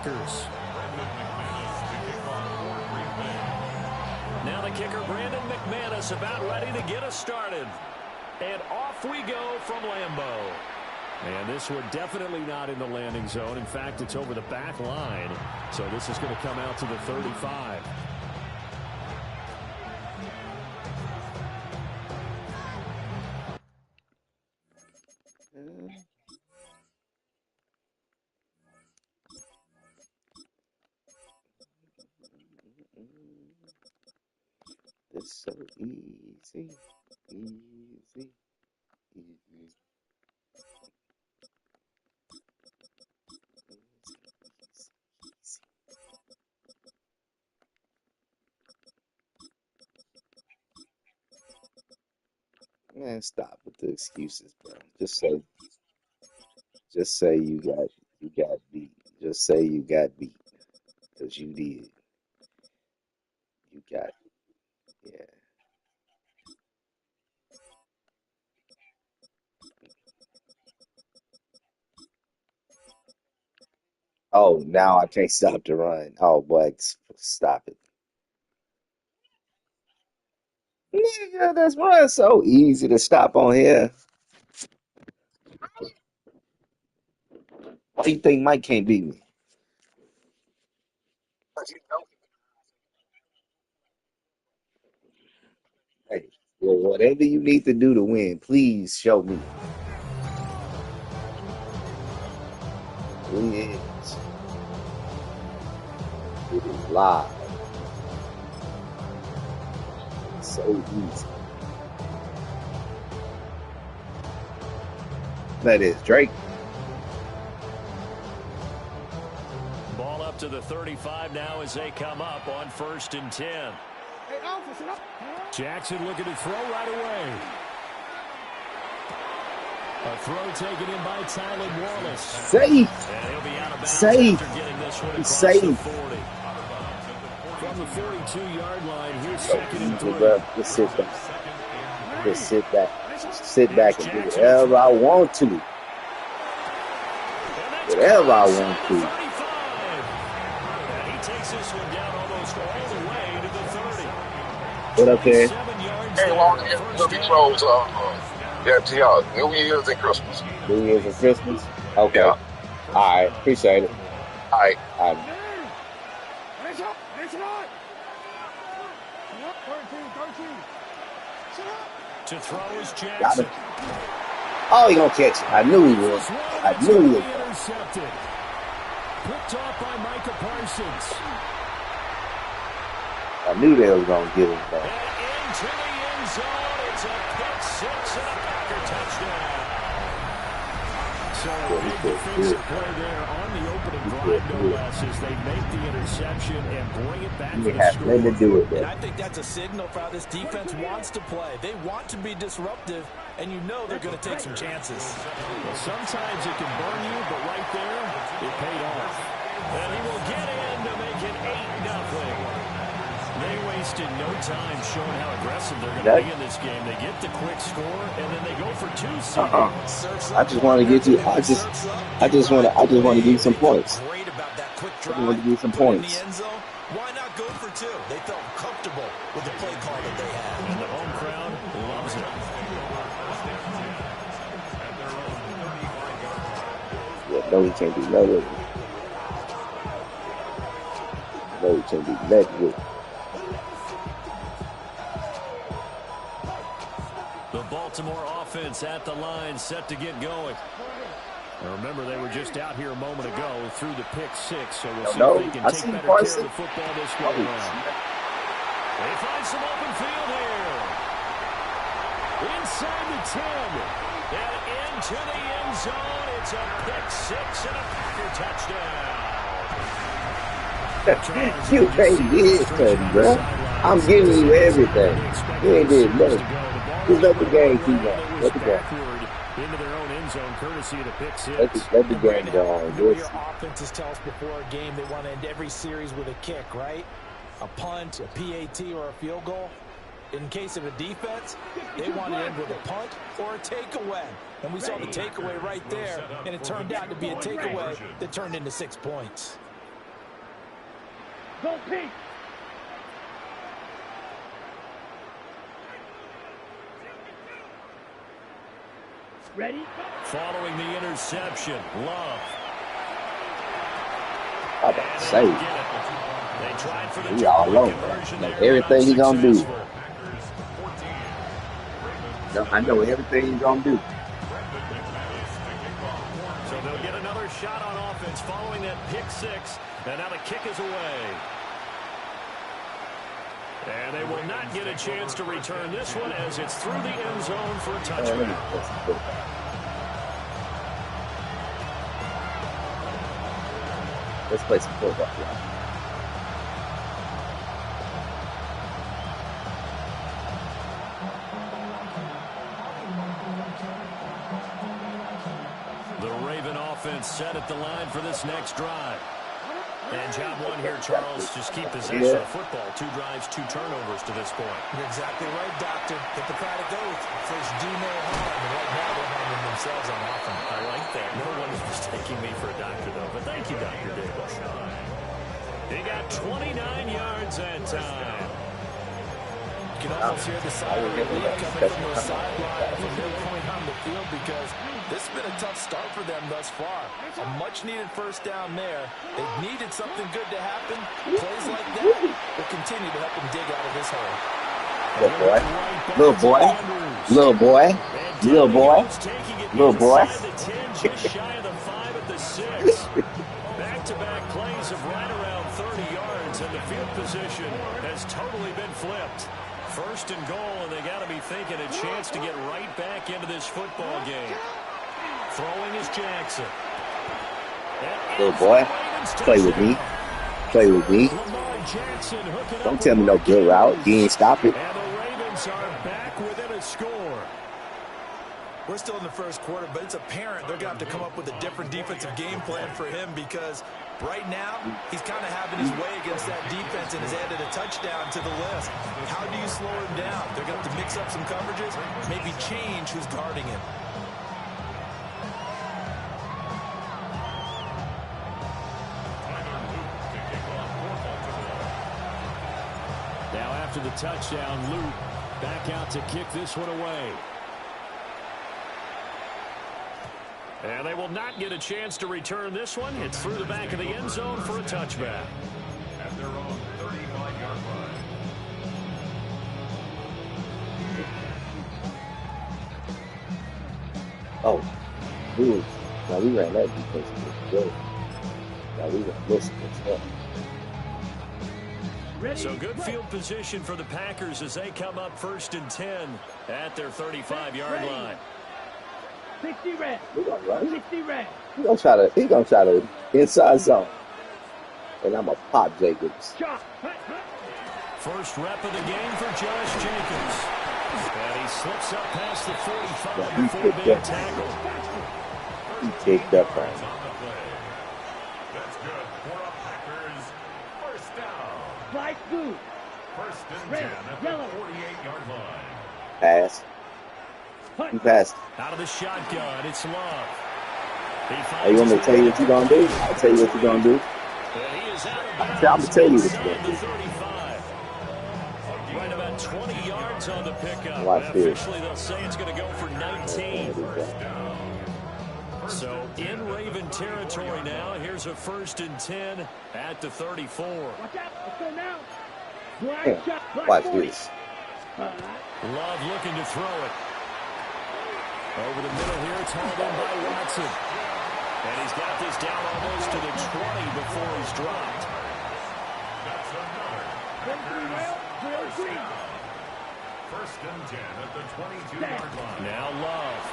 Packers. Now the kicker, Brandon McManus, about ready to get us started. And off we go from Lambeau. And this one definitely not in the landing zone. In fact, it's over the back line. So this is going to come out to the 35. It's so easy, easy, easy. Man, stop with the excuses, bro. Just say you got beat. Just say you got beat, cause you did. You got, yeah. Oh, now I can't stop the run. Oh, boy, stop it. Nigga, that's run so easy to stop on here. Why you think Mike can't beat me? Hey, well, whatever you need to do to win, please show me. Please. It is live. It's so easy. That is Drake. Ball up to the 35 now as they come up on 1st and 10. Jackson looking to throw right away. A throw taken in by Tyler Wallace. Safe. And he'll be out of bounds Safe. after getting this one across Safe. the 40. From the 42-yard line, here's So 2nd and 3. easy, bro. Just sit back. Just sit back. Just sit back and do whatever I want to. Whatever I want to. And he takes this one down almost all the way to the 30. What up there? 7 yards Hey, long there. as the throws, yeah, to y'all. New Year's and Christmas. New Year's and Christmas? Okay. Yeah. All right. Appreciate it. All right. All right. To throw is Got Jackson. it. Oh, he gonna catch it. I knew he would. I knew he would. Intercepted. Picked off by Micah Parsons. I knew they was gonna get him And back. into the end zone. It's a pick six and a Packer touchdown. So a big defensive play there on the opening drive, no less, as they make the interception and bring it back He for the had nothing to score. do with And that. I think that's a signal for how this defense wants to play. They want to be disruptive, and you know they're going to take some chances. Well, sometimes it can burn you, but right there, it paid off. And he will get in to make it 8-0. They wasted no time showing how aggressive they're going to be in this game. They get the quick score, and then they go for 2 seeding. I just want to get you. I just want to give you some points. Great about that quick I drive. just want to give you some Put it in points. the end zone. Why not go for 2? They felt comfortable with the play call that they had. And the home crowd loves it. Yeah, no, he can't do nothing with it. No, he can't do nothing with it. The Baltimore offense at the line, set to get going. Now remember, they were just out here a moment ago through the pick six, so we'll see if they can take better care of the football this way around. They find some open field here. Inside the 10. And into the end zone. It's a pick six and a Packer touchdown. You ain't did something, bro. I'm giving you everything. You ain't did nothing. Just let the game keep going. Let the game. Into their own end zone, courtesy of the pick six. Let the game go on. Your offenses tell us before a game they want to end every series with a kick, right? A punt, a PAT, or a field goal. In case of a defense, they want to end with a punt or a takeaway. And we saw the takeaway right there, and it turned out to be a takeaway that turned into 6 points. Ready? Following the interception, Love. I'm about to say, They tried for the he all over. Like everything he gonna do. I know everything he's gonna do. So they'll get another shot on offense following that pick six. And now the kick is away. And they will not get a chance to return this one as it's through the end zone for a touchdown. Let's play some football. The Raven offense set at the line for this next drive. And job one here, Charles, just keep possession of football. 2 drives, 2 turnovers to this point. You're exactly right, Doctor. Hippocratic oath. First, do no harm. And right now, they're harming themselves on offense. I like that. No one is mistaking me for a doctor, though. But thank you, Dr. Davis. He got 29 yards that time. You can almost hear the sigh of relief coming from the sideline from their point on the field because this has been a tough start for them thus far. A much-needed first down there. They needed something good to happen. Plays like that will continue to help them dig out of this hole. Little boy. Little boy. Little boy. Little boy. Just shy of the 5 at the 6. Back-to-back plays of right around 30 yards, and the field position has totally been flipped. First and goal, and they got to be thinking a chance to get right back into this football game. Throwing is Jackson. Little boy, play with me. Play with me. Don't tell me no good route. You ain't stop it. And the Ravens are back within a score. We're still in the first quarter, but it's apparent they're going to have to come up with a different defensive game plan for him because right now he's kind of having his way against that defense and has added a touchdown to the list. How do you slow him down? They're going to have to mix up some coverages, maybe change who's guarding him. Now after the touchdown, Luke back out to kick this one away. And they will not get a chance to return this one. It's through the back of the end zone for a touchback. At their own 35-yard line. Oh, dude. Now we ran that defense good. Now we got this against that. So good field position for the Packers as they come up 1st and 10 at their 35-yard line. 60 red. He gonna run. 60 red. He gonna try to inside zone. And I'm a pop Jacobs. First rep of the game for Josh Jacobs. And he slips up past the 45 before being tackled. He picked up on him. That's good for a Packers first down. Fly through. First and 10 at the 48-yard line. Pass. He passed. Out of the shotgun, it's Love. Hey, you want me to tell you what you're going to do? I'll tell you what you're going to do. I'm going to tell you what you're going to do. Right about 20 yards on the pickup. Watch this. Officially, they'll say it's going to go for 19. So in Raven territory now. Here's a 1st and 10 at the 34. Yeah. Watch this. Love looking to throw it. Over the middle here, it's hauled in by Watson. And he's got this down almost to the 20 before he's dropped. That's another first and 10 at the 22-yard line. Now Love.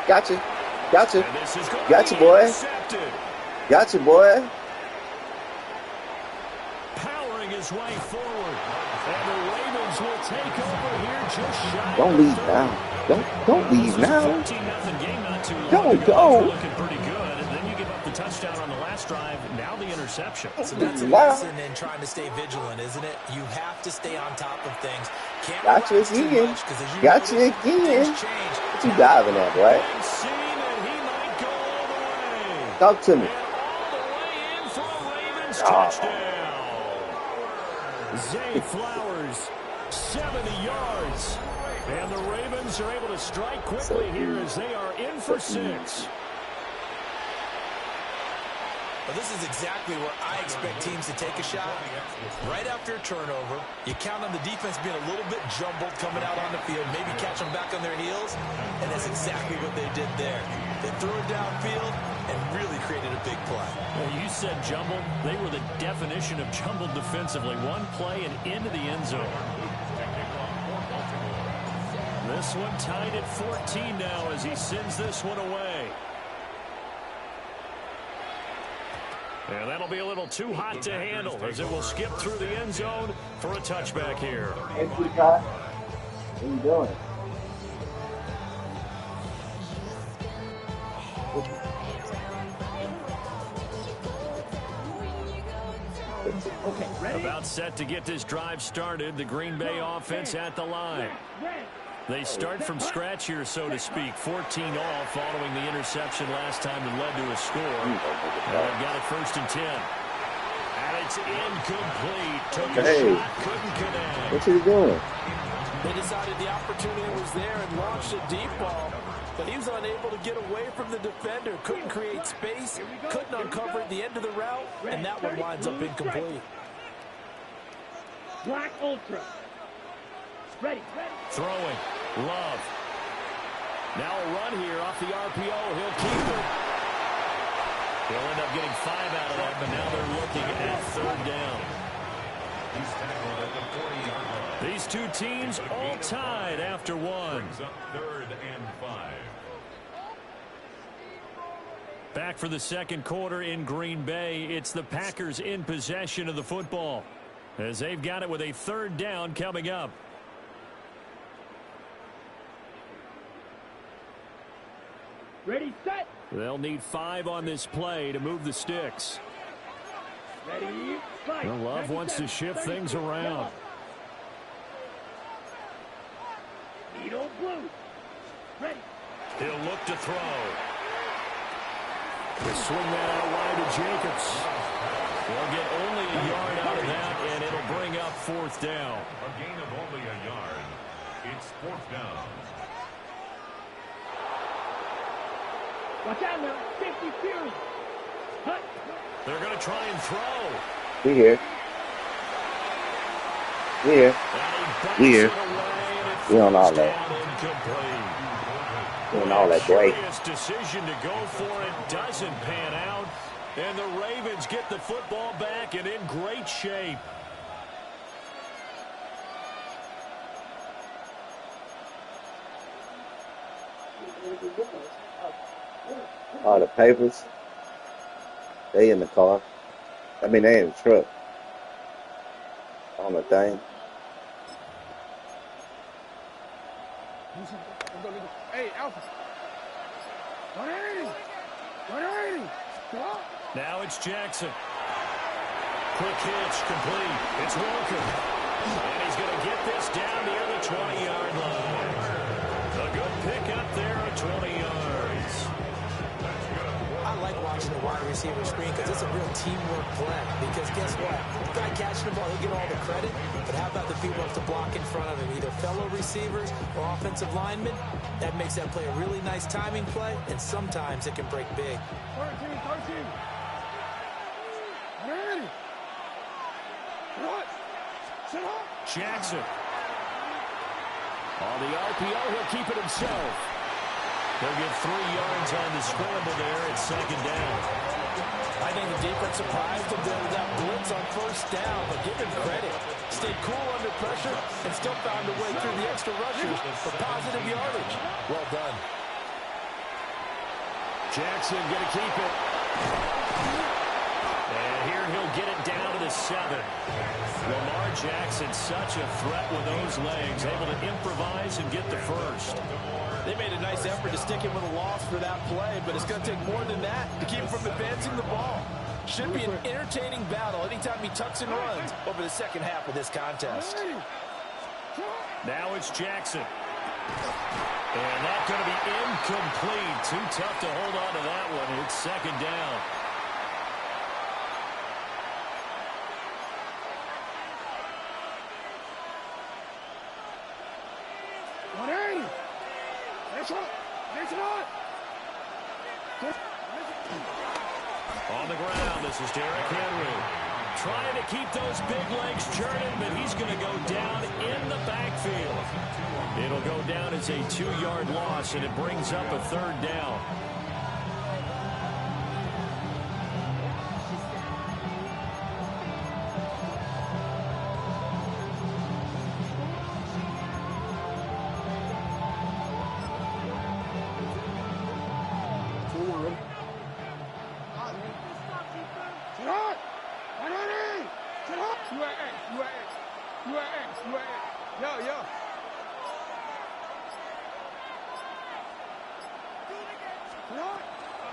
Gotcha. Gotcha. And this is going Gotcha, to be boy. intercepted. Gotcha, boy. Powering his way forward. And the Ravens will take over here just shy. Don't leave now. Don't leave now. 14-0 game not too long Don't ago. go. Looking pretty good. And then you give up the touchdown on the last drive. Now the interception. So that's a lesson in trying to stay vigilant, isn't it? You have to stay on top of things. Can't Gotcha relax too again. much, 'cause as you Gotcha noted, again. things change. What you diving at, boy? And seam, and he might go all the way. Talk to me. And all the way in for a Ravens touchdown. Zay Flowers, 70 yards. And the Ravens are able to strike quickly here as they are in for 6. Well, this is exactly where I expect teams to take a shot. Right after a turnover, you count on the defense being a little bit jumbled coming out on the field, maybe catch them back on their heels, and that's exactly what they did there. They threw it downfield and really created a big play. Well, you said jumbled. They were the definition of jumbled defensively. One play and into the end zone. This one tied at 14 now as he sends this one away. And that'll be a little too hot to handle as it will skip through the end zone for a touchback here. Hey, Peacock. What are you doing? Okay, ready? About set to get this drive started. The Green Bay offense at the line. They start from scratch here, so to speak. 14 all following the interception last time that led to a score. And they've got it 1st and 10. And it's incomplete. Took a shot, couldn't connect. What's he doing? They decided the opportunity was there and launched a deep ball, but he was unable to get away from the defender. Couldn't create space, couldn't uncover at the end of the route, and that one winds up incomplete. Black Ultra. Ready. Throwing. Love. Now a run here off the RPO. He'll keep it. He'll end up getting 5 out of that, but now they're looking at 3rd down. He's tackled at the 40-yard line. These two teams all tied after one. Brings up 3rd and 5. Back for the second quarter in Green Bay. It's the Packers in possession of the football as they've got it with a 3rd down coming up. Ready, set. They'll need 5 on this play to move the sticks. Ready, fight. Well, Love wants to shift things around. Needle blue. Ready. He'll look to throw. He'll swing that out wide to Jacobs. They'll get only a yard out of that, and it'll bring up 4th down. A gain of only a yard. It's 4th down. Watch out now. Safety Fury. Hut. They're going to try and throw. We here. We on all that. We on all that great. Decision to go for it doesn't pan out, and the Ravens get the football back and in great shape. All the papers, they in the car. I mean, they in the truck. On the thing. Hey, Alpha. 180. 180. Stop. Now it's Jackson. Quick hitch, complete. It's Walker. And he's going to get this down near the 20-yard line. A good pickup there at 20 yards. I like watching the wide receiver screen because it's a real teamwork play. Because guess what? The guy catching the ball, he'll get all the credit. But how about the people up to block in front of him? Either fellow receivers or offensive linemen. That makes that play a really nice timing play, and sometimes it can break big. 13. 180. What? Sit up. Jackson. On the RPO, he'll keep it himself. They'll get 3 yards on the scramble there at 2nd down. I think the defense surprised him there with that blitz on 1st down, but give him credit. Stayed cool under pressure and still found a way through the extra rushers for positive yardage. Well done. Jackson going to keep it. And here he'll get it down to the 7. Lamar Jackson, such a threat with those legs, able to improvise and get the first. They made a nice effort to stick him with a loss for that play, but it's going to take more than that to keep him from advancing the ball. Should be an entertaining battle anytime he tucks and runs over the second half of this contest. Now it's Jackson. And that's going to be incomplete. Too tough to hold on to that one. It's 2nd down. On the ground, this is Derrick Henry. Trying to keep those big legs churning, but he's going to go down in the backfield. It'll go down as a 2-yard loss, and it brings up a 3rd down.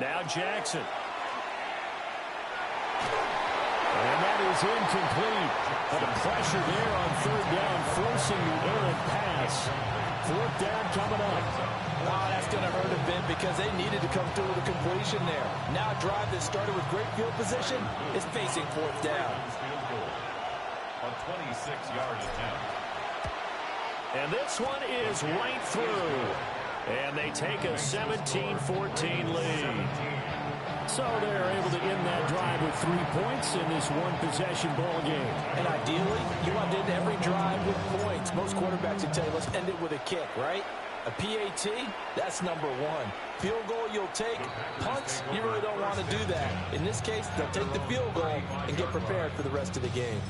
Now Jackson. And that is incomplete. But the pressure there on 3rd down, forcing the errant pass. 4th down coming up. Wow, that's going to hurt a bit because they needed to come through with a completion there. Now a drive that started with great field position is facing 4th down. A 26-yard attempt. And this one is right through. And they take a 17-14 lead. So they're able to end that drive with 3 points in this one-possession ball game. And ideally, you want to end every drive with points. Most quarterbacks would tell you, let's end it with a kick, right? A PAT, that's number 1. Field goal you'll take. Punts, you really don't want to do that. In this case, they'll take the field goal and get prepared for the rest of the game.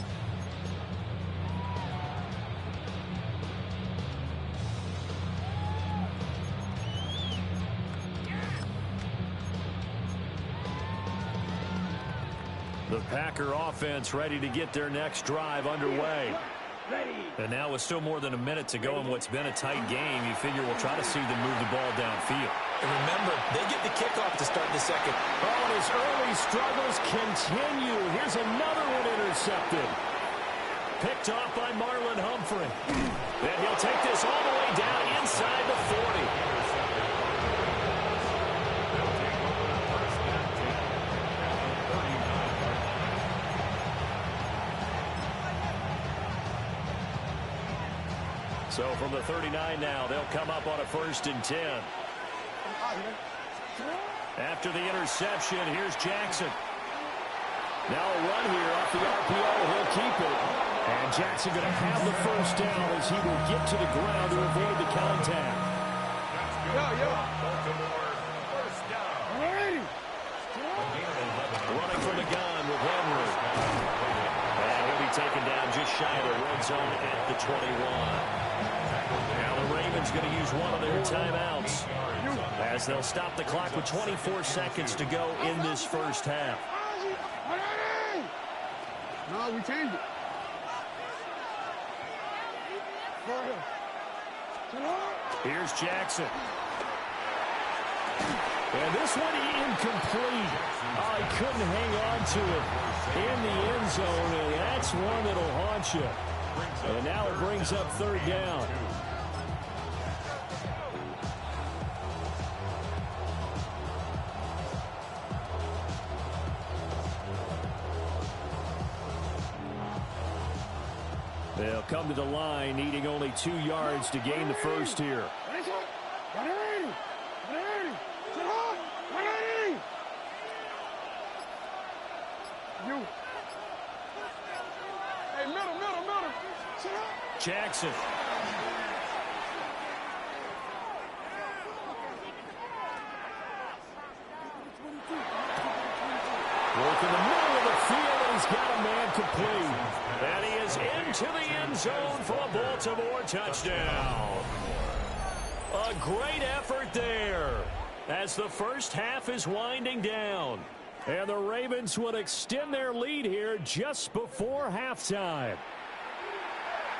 The Packer offense ready to get their next drive underway. And now with still more than a minute to go in what's been a tight game, you figure we'll try to see them move the ball downfield. And remember, they get the kickoff to start the second. Oh, and his early struggles continue. Here's another one intercepted. Picked off by Marlon Humphrey. And he'll take this all the way down inside the 40. So from the 39 now, they'll come up on a 1st and 10. After the interception, here's Jackson. Now a run here off the RPO. He'll keep it. And Jackson going to have the 1st down as he will get to the ground to avoid the contact. Running from the gun with Henry. And he'll be taken down just shy of the red zone at the 21. Now the Ravens going to use one of their timeouts as they'll stop the clock with 24 seconds to go in this 1st half. No, we changed it. Here's Jackson. And this one incomplete. Oh, he couldn't hang on to it in the end zone, and that's one that'll haunt you. And now it brings up 3rd down. They'll come to the line, needing only 2 yards to gain the 1st here. Jackson. Work in the middle of the field, and he's got a man complete. And he is into the end zone for a Baltimore touchdown. A great effort there as the 1st half is winding down. And the Ravens would extend their lead here just before halftime.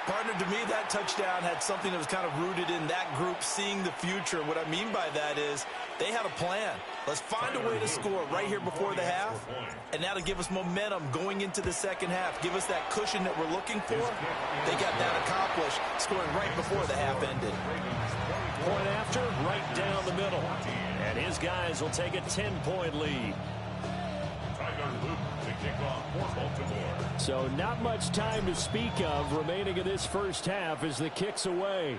Partner, to me, that touchdown had something that was kind of rooted in that group seeing the future. What I mean by that is they had a plan. Let's find a way to score right here before the half, and that'll give us momentum going into the 2nd half. Give us that cushion that we're looking for. They got that accomplished, scoring right before the half ended. Point after, right down the middle. And his guys will take a 10-point lead. So not much time to speak of remaining in this 1st half as the kick's away.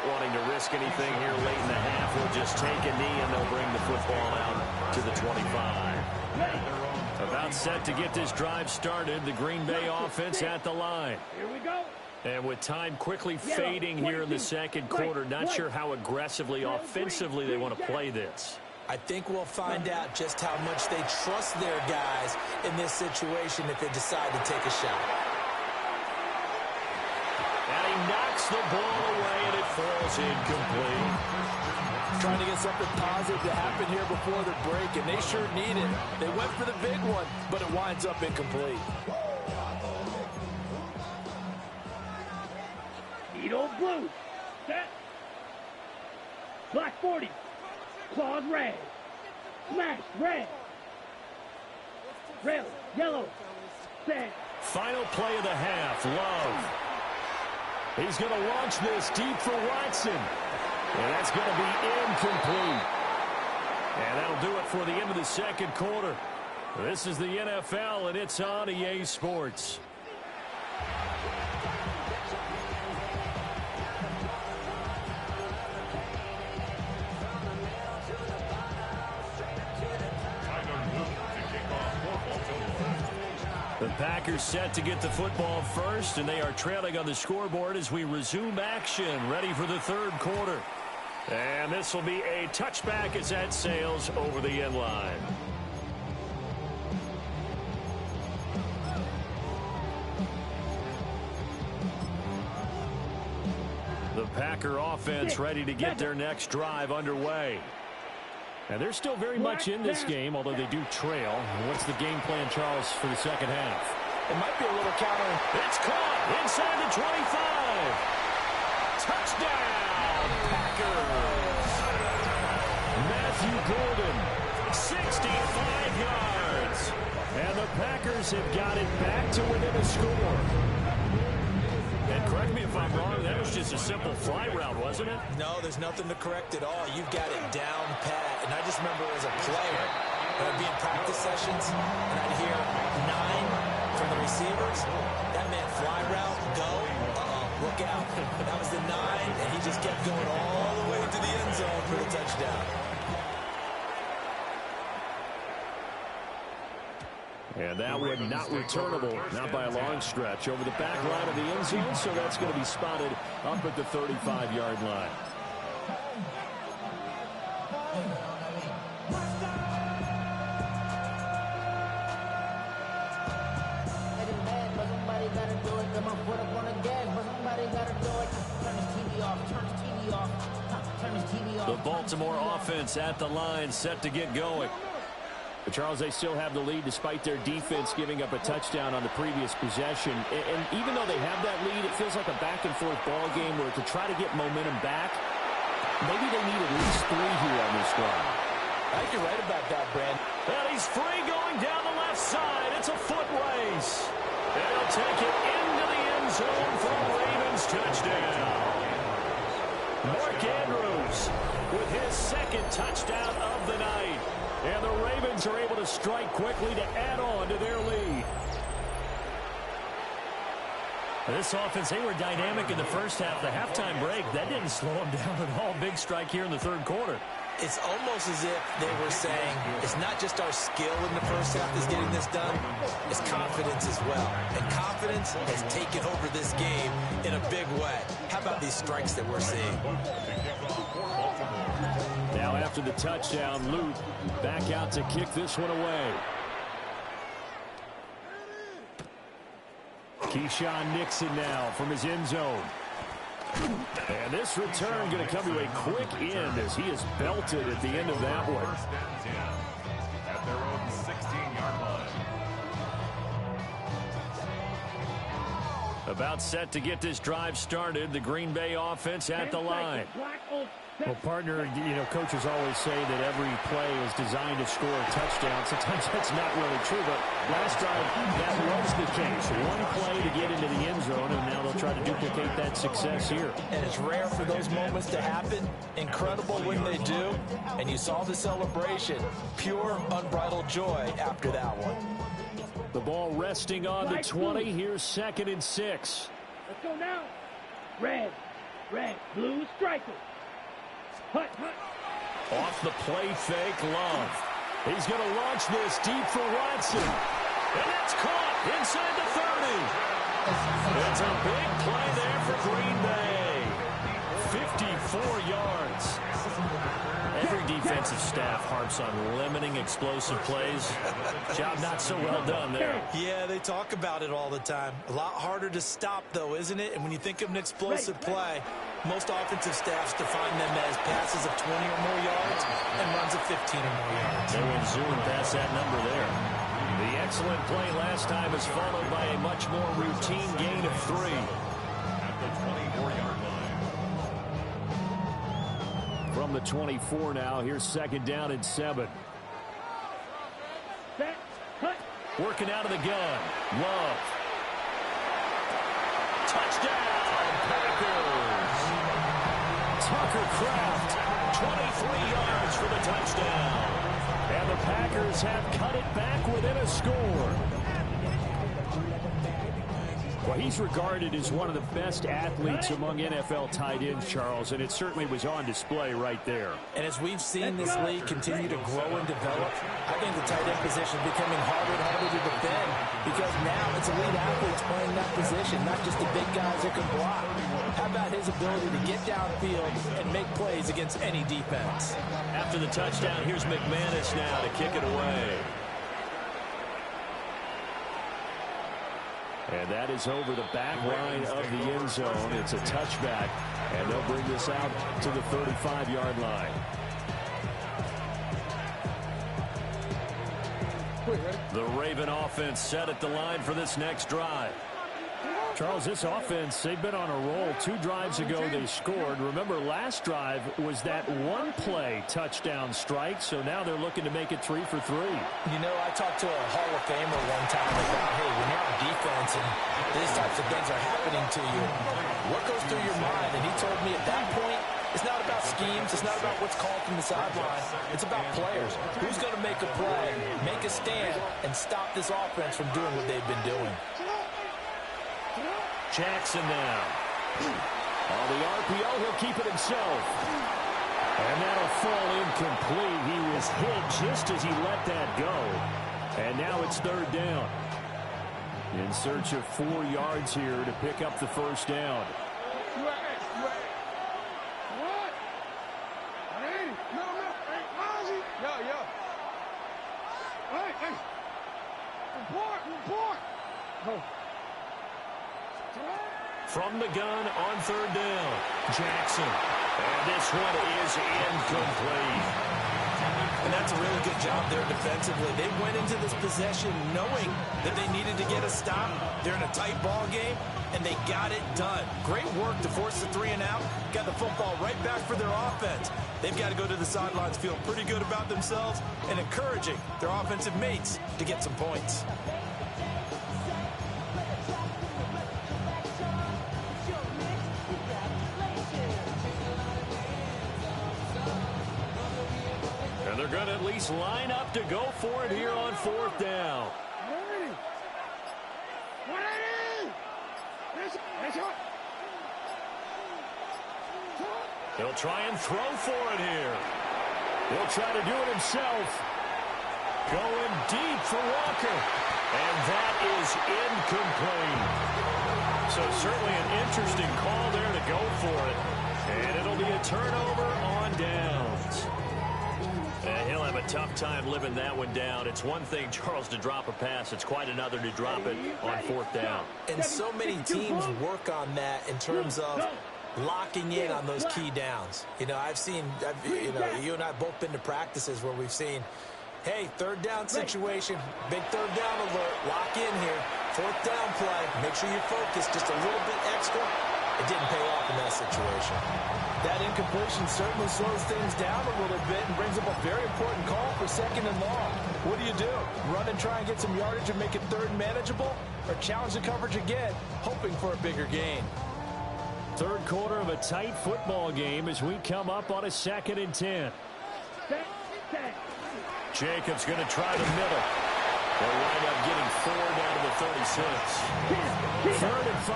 wanting to risk anything here late in the half, will just take a knee, and they'll bring the football out to the 25. About set to get this drive started, the Green Bay offense at the line. Here we go. And with time quickly fading here in the second quarter, not sure how aggressively, offensively they want to play this. I think we'll find out just how much they trust their guys in this situation if they decide to take a shot. And he knocks the ball away, and it falls incomplete. Trying to get something positive to happen here before the break, and they sure need it. They went for the big one, but it winds up incomplete. Edo blue. Set. Black 40. Claws red. Smash red. Rail yellow. Set. Final play of the half, Love. He's going to launch this deep for Watson. And that's going to be incomplete. And that'll do it for the end of the second quarter. This is the NFL, and it's on EA Sports. The Packers set to get the football first, and they are trailing on the scoreboard as we resume action, ready for the third quarter. And this will be a touchback as that sails over the end line. The Packer offense ready to get their next drive underway. And they're still very much in this game, although they do trail. What's the game plan, Charles, for the second half? It might be a little counter. It's caught inside the 25. Touchdown, Packers. Matthew Golden, 65 yards. And the Packers have got it back to within a score. And correct me if I'm wrong, that was just a simple fly route, wasn't it? No, there's nothing to correct at all. You've got it down pat. And I just remember as a player, I'd be in practice sessions, and I'd hear 9 from the receivers. That meant fly route, go, look out. That was the 9, and he just kept going all the way to the end zone for the touchdown. And that one not returnable, not by a long stretch, over the back line of the end zone, so that's going to be spotted up at the 35-yard line. The Baltimore offense at the line, set to get going. But Charles, they still have the lead despite their defense giving up a touchdown on the previous possession. And even though they have that lead, it feels like a back-and-forth ball game where to try to get momentum back, maybe they need at least 3 here on this drive. I think you're right about that, Brad. And he's free going down the left side. It's a foot race. And he'll take it into the end zone for a Ravens touchdown. Mark Andrews with his second touchdown of the night. And the Ravens are able to strike quickly to add on to their lead. This offense, they were dynamic in the first half. The halftime break, that didn't slow them down at all. Big strike here in the third quarter. It's almost as if they were saying, it's not just our skill in the first half that's getting this done, it's confidence as well. And confidence has taken over this game in a big way. How about these strikes that we're seeing? Now after the touchdown, Luke back out to kick this one away. Keyshawn Nixon now from his end zone. And this return going to come to a quick end as he is belted at the end of that one. First and 10 at their own 16-yard line. About set to get this drive started, the Green Bay offense at the line. Well, partner, you know, coaches always say that every play is designed to score a touchdown. Sometimes that's not really true, but last drive, that was the case. One play to get into the end zone, and now they'll try to duplicate that success here. And it's rare for those moments to happen. Incredible when they do. And you saw the celebration. Pure, unbridled joy after that one. The ball resting on the 20. Here's 2nd and 6. Let's go now. Red. Red, blue, striker. Hut. Off the play fake, Love. He's going to launch this deep for Watson. And it's caught inside the 30. It's a big play there for Green Bay. 54 yards. Every defensive staff harps on limiting explosive plays. Job not so well done there. Yeah, they talk about it all the time. A lot harder to stop, though, isn't it? And when you think of an explosive play, most offensive staffs define them as passes of 20 or more yards and runs of 15 or more yards. They went zooming past that number there. The excellent play last time is followed by a much more routine gain of 3. At the 24-yard line. From the 24 now, here's 2nd down and 7. Set. Hut. Working out of the gun. Love. Touchdown, Packers. Tucker Kraft, 23 yards for the touchdown. And the Packers have cut it back within a score. Well, he's regarded as one of the best athletes among NFL tight ends, Charles, and it certainly was on display right there. And as we've seen this league continue to grow and develop, I think the tight end position is becoming harder and harder to defend because now it's elite athletes playing that position, not just the big guys who can block. How about his ability to get downfield and make plays against any defense? After the touchdown, here's McManus now to kick it away. And that is over the back line of the end zone. It's a touchback, and they'll bring this out to the 35-yard line. The Raven offense set at the line for this next drive. Charles, this offense, they've been on a roll. 2 drives ago, they scored. Remember, last drive was that one-play touchdown strike, so now they're looking to make it 3 for 3. You know, I talked to a Hall of Famer one time about, hey, when you're on defense and these types of things are happening to you, what goes through your mind? And he told me at that point, it's not about schemes. It's not about what's called from the sideline. It's about players. Who's going to make a play, make a stand, and stop this offense from doing what they've been doing? Jackson now. On the RPO, he'll keep it himself. And that'll fall incomplete. He was hit just as he let that go. And now it's 3rd down. In search of 4 yards here to pick up the 1st down. From the gun on 3rd down, Jackson. And this one is incomplete. And that's a really good job there defensively. They went into this possession knowing that they needed to get a stop. They're in a tight ball game, and they got it done. Great work to force the 3 and out. Got the football right back for their offense. They've got to go to the sidelines feeling pretty good about themselves and encouraging their offensive mates to get some points. And they're going to at least line up to go for it here on 4th down. He'll try and throw for it here. He'll try to do it himself. Going deep for Walker. And that is incomplete. So certainly an interesting call there to go for it. And it'll be a turnover on downs. And he'll have a tough time living that one down. It's one thing, Charles, to drop a pass. It's quite another to drop it on 4th down. And so many teams work on that in terms of locking in on those key downs. You know, you and I have both been to practices where we've seen, hey, 3rd down situation, big 3rd down alert, lock in here, 4th down play, make sure you focus just a little bit extra. It didn't pay off in that situation. That incompletion certainly slows things down a little bit and brings up a very important call for 2nd and long. What do? Run and try and get some yardage and make it 3rd and manageable? Or challenge the coverage again, hoping for a bigger gain? 3rd quarter of a tight football game as we come up on a 2nd and 10. Jacobs going to try the middle. They'll wind up getting 4 down to the 36. 3rd and 5.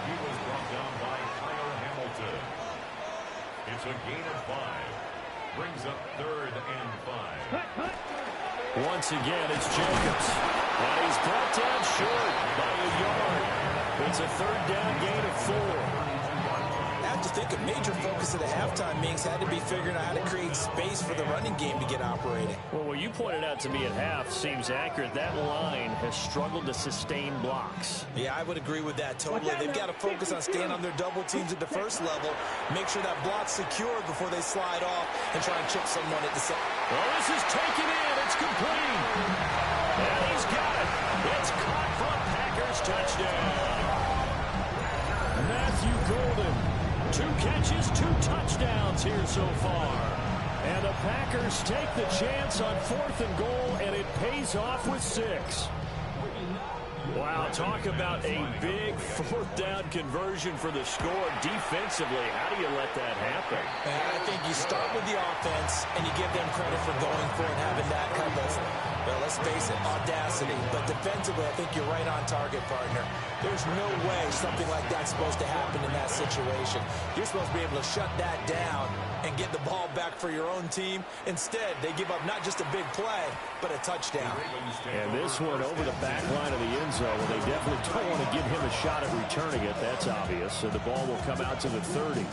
He was brought down by Kyle Hamilton. It's a gain of 5. Brings up 3rd and 5. Once again, it's Jacobs. And he's brought down short by a yard. It's a 3rd down gain of 4. I have to think a major focus of the halftime meetings had to be figuring out how to create space for the running game to get operating. Well, what you pointed out to me at half seems accurate. That line has struggled to sustain blocks. Yeah, I would agree with that totally. They've got to focus on staying on their double teams at the first level, make sure that block's secured before they slide off and try and chip someone at the second. Well, this is taken in. It's complete. And he's got it. It's caught for a Packers touchdown. Matthew Golden. 2 catches, 2 touchdowns here so far. And the Packers take the chance on 4th and goal, and it pays off with 6. Wow, talk about a big 4th down conversion for the score. Defensively, how do you let that happen? I think you start with the offense, and you give them credit for going for it, having that kind of, well, let's face it, audacity. But defensively, I think you're right on target, partner. There's no way something like that's supposed to happen in that situation. You're supposed to be able to shut that down and get the ball back for your own team. Instead, they give up not just a big play, but a touchdown. And this one over the back line of the end zone. Well, they definitely don't want to give him a shot at returning it. That's obvious. So the ball will come out to the 30.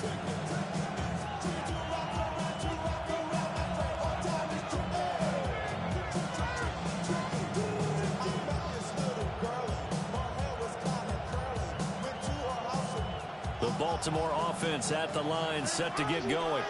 The Baltimore offense at the line, set to get going.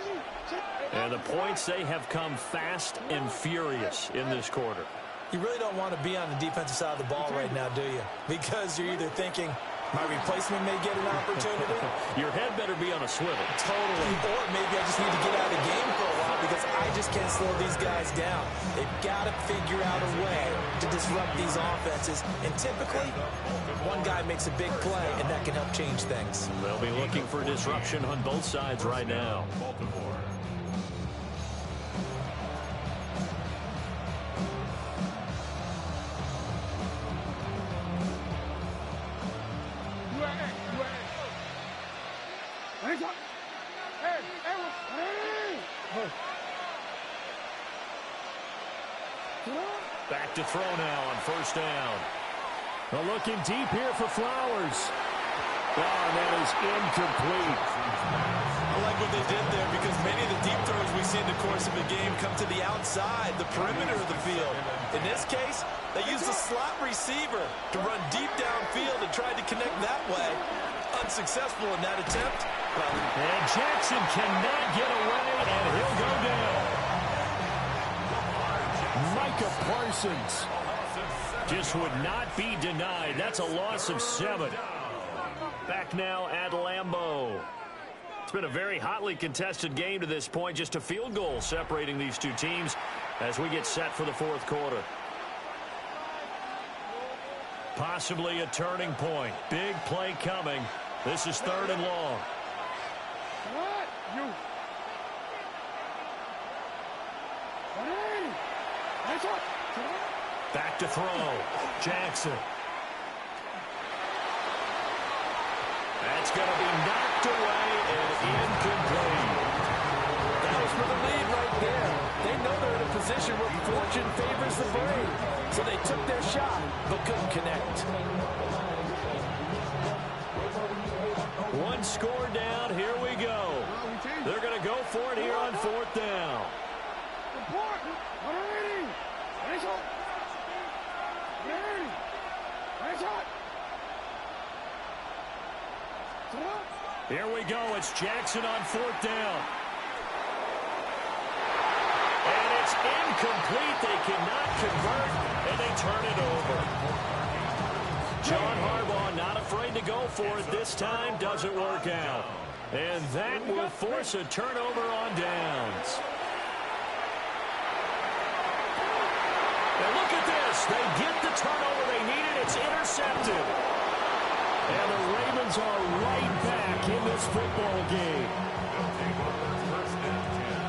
And the points, they have come fast and furious in this quarter. You really don't want to be on the defensive side of the ball right now, do you? Because you're either thinking, my replacement may get an opportunity. Your head better be on a swivel. Totally. Or maybe I just need to get out of the game for a while because I just can't slow these guys down. They've got to figure out a way to disrupt these offenses. And typically, one guy makes a big play, and that can help change things. They'll be looking for disruption on both sides right now. Back to throw now on 1st down. Well, looking deep here for Flowers. Oh, and that is incomplete. I like what they did there because many of the deep throws we see in the course of a game come to the outside, the perimeter of the field. In this case, they used a slot receiver to run deep downfield and tried to connect that way. Unsuccessful in that attempt. And Jackson cannot get away, and he'll go down. Micah Parsons just would not be denied. That's a loss of 7. Back now at Lambeau. It's been a very hotly contested game to this point. Just a field goal separating these two teams as we get set for the 4th quarter. Possibly a turning point. Big play coming. This is 3rd and long. Back to throw. Jackson. That's going to be knocked away and incomplete. That was for the lead right there. They know they're in a position where fortune favors the brave. So they took their shot, but couldn't connect. One score down. Here we go. They're going to go for it here on 4th down. Here we go. It's Jackson on 4th down. And it's incomplete. They cannot convert, and they turn it over. John Harbaugh not afraid to go for it this time. Doesn't work out. And that will force a turnover on downs. And look at this. They get the turnover they needed. It's intercepted. And the Ravens are right back in this football game.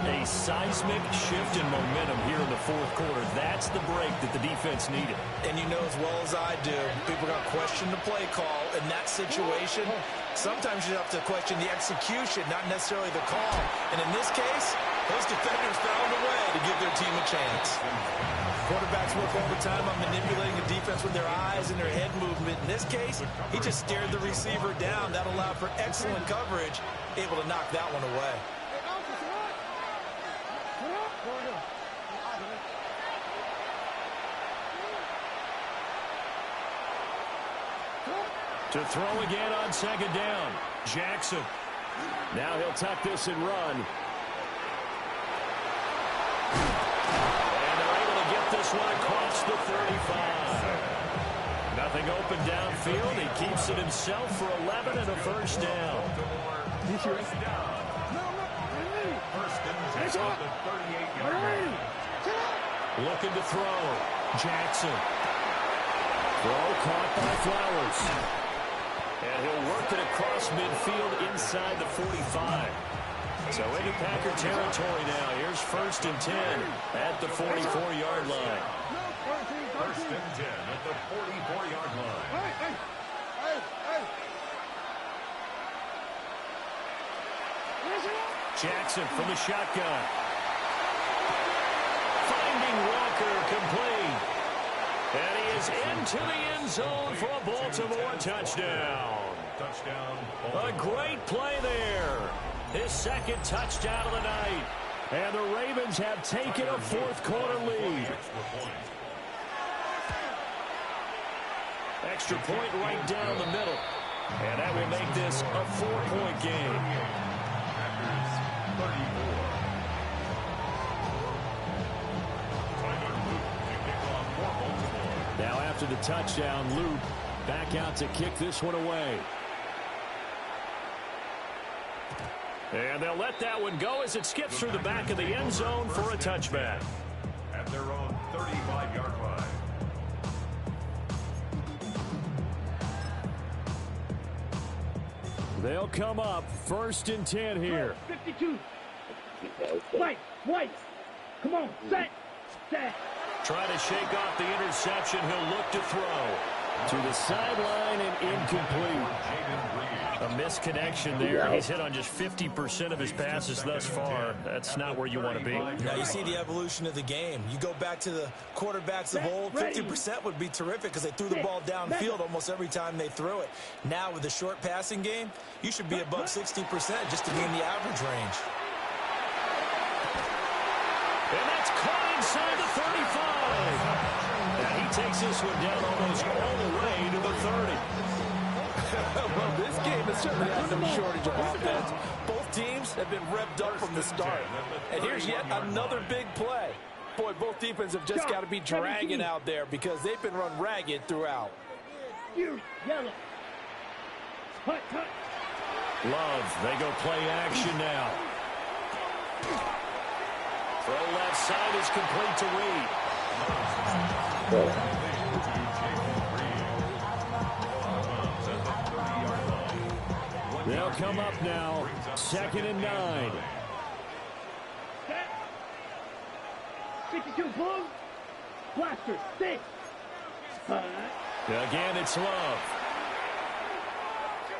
A seismic shift in momentum here in the fourth quarter. That's the break that the defense needed. And you know as well as I do, people are going to question the play call in that situation. Sometimes you have to question the execution, not necessarily the call. And in this case, those defenders found a way to give their team a chance. Quarterbacks work all the time on manipulating the defense with their eyes and their head movement. In this case, he just stared the receiver down. That allowed for excellent coverage, able to knock that one away. To throw again on second down. Jackson. Now he'll tuck this and run. And they're able to get this one across the 35. Nothing open downfield. He keeps it himself for 11 and a first down. Looking to throw. Jackson. Throw caught by Flowers. And he'll work it across midfield inside the 45. So into Packer territory now. Here's 1st and 10 at the 44-yard line. 1st and 10 at the 44-yard line. Jackson from the shotgun. Finding Walker complete. And he is into the end zone for a Baltimore touchdown. A great play there. His second touchdown of the night. And the Ravens have taken a fourth quarter lead. Extra point right down the middle. And that will make this a 4-point game. Now after the touchdown, Luke back out to kick this one away. And they'll let that one go as it skips through the back of the end zone for a touchback. At their own 35-yard line. They'll come up 1st and 10 here. 52. White. Come on, set. Trying to shake off the interception. He'll look to throw. To the sideline and incomplete. A misconnection there. He's hit on just 50% of his passes thus far. That's not where you want to be. Now you see the evolution of the game. You go back to the quarterbacks of old, 50% would be terrific because they threw the ball downfield almost every time they threw it. Now with the short passing game, you should be above 60% just to be in the average range. And that's caught inside the 35. And he takes this one down almost all the way to the 30. Well, this game has certainly had no shortage of offense. Both teams have been revved up from the start. And here's yet another big play. Boy, both defenses have just got to be dragging out there because they've been run ragged throughout. Yellow. Love, they go play action now. Throw left side is complete to Reed. They'll come up now, 2nd and 9. 62 Blue. Blaster, 6. Again, it's Love.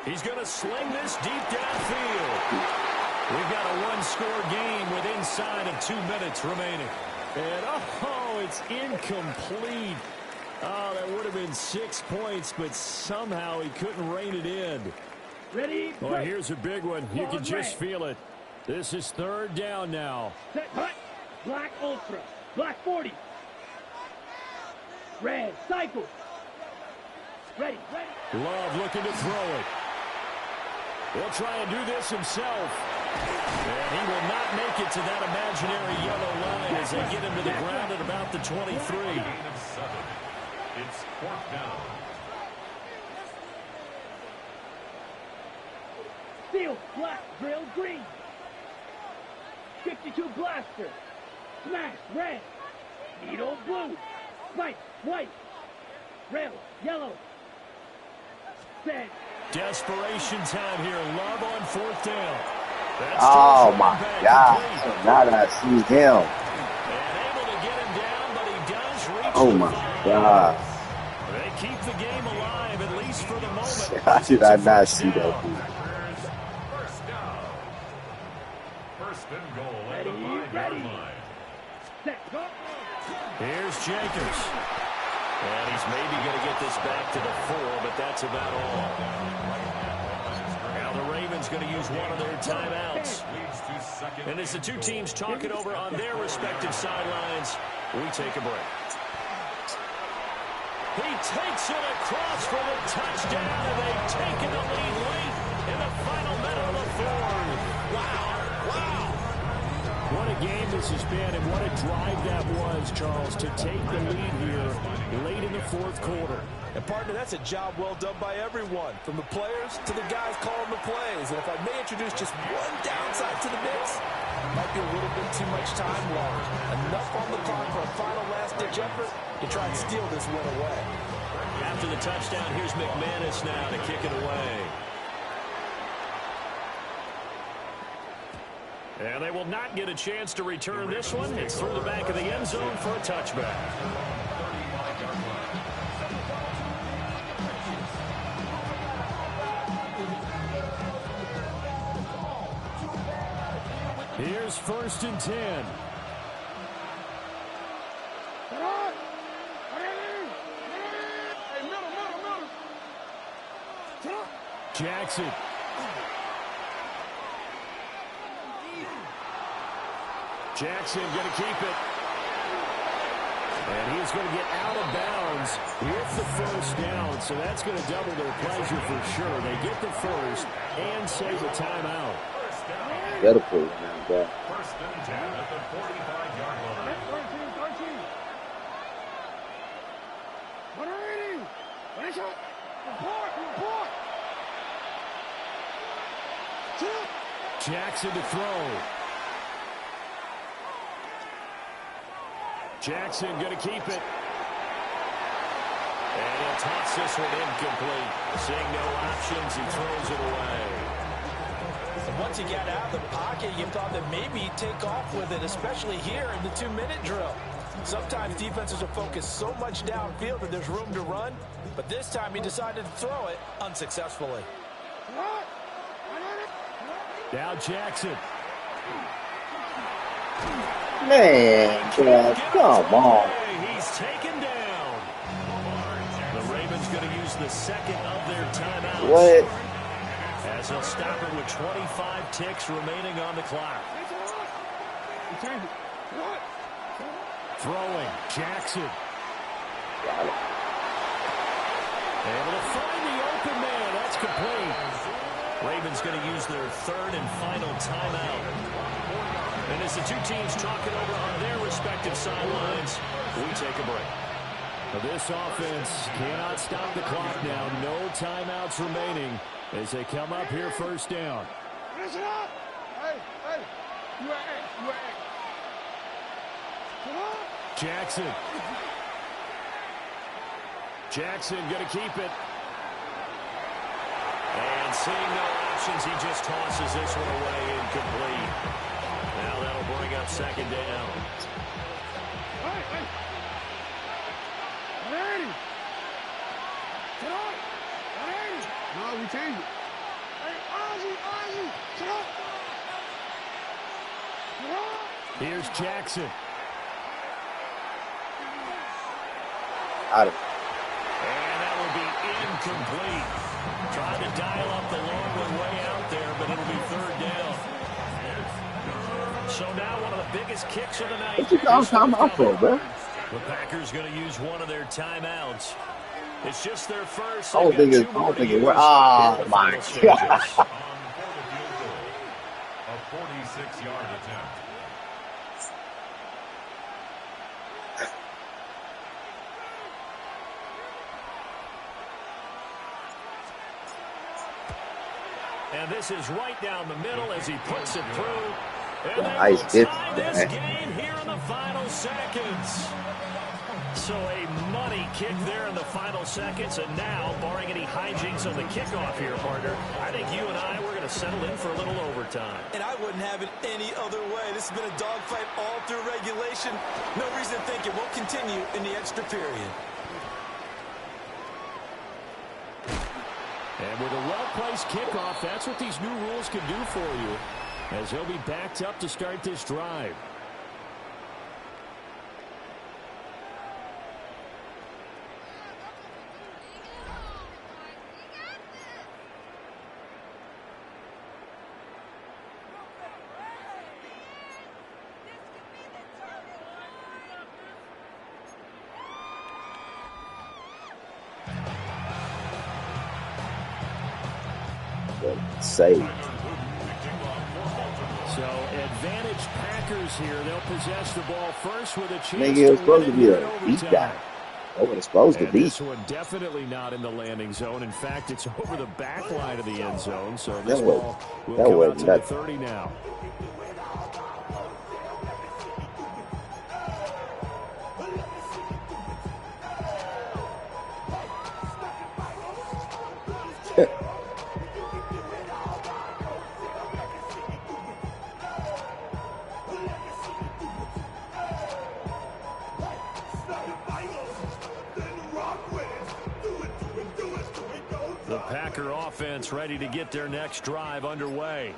He's going to sling this deep downfield. We've got a one-score game with inside of 2 minutes remaining. And, oh, it's incomplete. Oh, that would have been 6 points, but somehow he couldn't rein it in. Ready? Well, here's a big one. You can just feel it. This is 3rd down now. Set, hut. Black Ultra. Black 40. Red, cycle. Ready. Love looking to throw it. He'll try and do this himself. And he will not make it to that imaginary yellow line as they get him to the ground at about the 23. It's 4th down. Steel, black, drill, green. 52 Blaster. Smash, red. Needle, blue. Spike, white. Rail, yellow. Set. Desperation time here. Love on 4th down. Oh, my God. Now that I see him. And able to get him Oh my God. They keep the game alive, at least for the moment. How did I not see that, dude? First down. First and goal at the 5-yard line. Here's Jacobs. And he's maybe going to get this back to the 4, but that's about all. Now the Ravens going to use one of their timeouts. And as the two teams talk it over on their respective sidelines, we take a break. He takes it across for the touchdown, and they've taken the lead late in the final minute of the fourth. Wow. What a game this has been, and what a drive that was, Charles, to take the lead here late in the fourth quarter. And, partner, that's a job well done by everyone, from the players to the guys calling the plays. And if I may introduce just one downside to the mix, might be a little bit too much time left. Enough on the clock for a final last-ditch effort to try and steal this win away. After the touchdown, here's McManus now to kick it away. And they will not get a chance to return this one. It's through the back of the end zone for a touchback. Here's 1st and 10. Jackson. Jackson going to keep it. And he is going to get out of bounds with the first down. So that's going to double their pleasure for sure. They get the first and save a timeout. Better put it down back. First and 10 at the 45-yard line. Jackson to throw. Jackson going to keep it. And he'll toss this one incomplete. Seeing no options, he throws it away. And once he got out of the pocket, you thought that maybe he'd take off with it, especially here in the 2-minute drill. Sometimes defenses are focused so much downfield that there's room to run, but this time he decided to throw it unsuccessfully. Now Jackson. Man, come on. He's taken down. The Ravens going to use the second of their timeouts. What? As they'll stop it with 25 ticks remaining on the clock. Throwing. Jackson. Got it. Able to find the open man. That's complete. Ravens going to use their third and final timeout. And as the two teams talk it over on their respective sidelines, we take a break. This offense cannot stop the clock now. No timeouts remaining as they come up here first down. Listen up! Hey! You are Jackson. Jackson going to keep it. And seeing no options, he just tosses this one away incomplete. Now that'll bring up second down. Hey! Ready! Get up! Ready! No, we change it. Hey, Ozzy! Get up! Get up! Here's Jackson. Got it. And that will be incomplete. Trying to dial up the long one way out there, but it'll be third down. So now one of the biggest kicks of the night. What you call timeout for, bro? The Packers going to use one of their timeouts. It's just their first. I don't think it worked. Oh, my God. On for the field goal. A 46-yard attempt. And this is right down the middle as he puts it through. And they Nice will hit, tie this man. game here in the final seconds. So a money kick there in the final seconds, and now, barring any hijinks on the kickoff here, partner, I think you and I, we're going to settle in for a little overtime. And I wouldn't have it any other way. This has been a dogfight all through regulation. No reason to think it won't continue in the extra period. And with a well-placed kickoff, that's what these new rules can do for you, as he'll be backed up to start this drive. Save. So advantage Packers here. They'll possess the ball first with a chance Maybe it was to supposed to win be it a in beat overtime. down. That's what it's supposed to And be. this one definitely not in the landing zone. In fact, it's over the back line of the end zone. So this ball will come out to the 30 now. The Packer offense ready to get their next drive underway.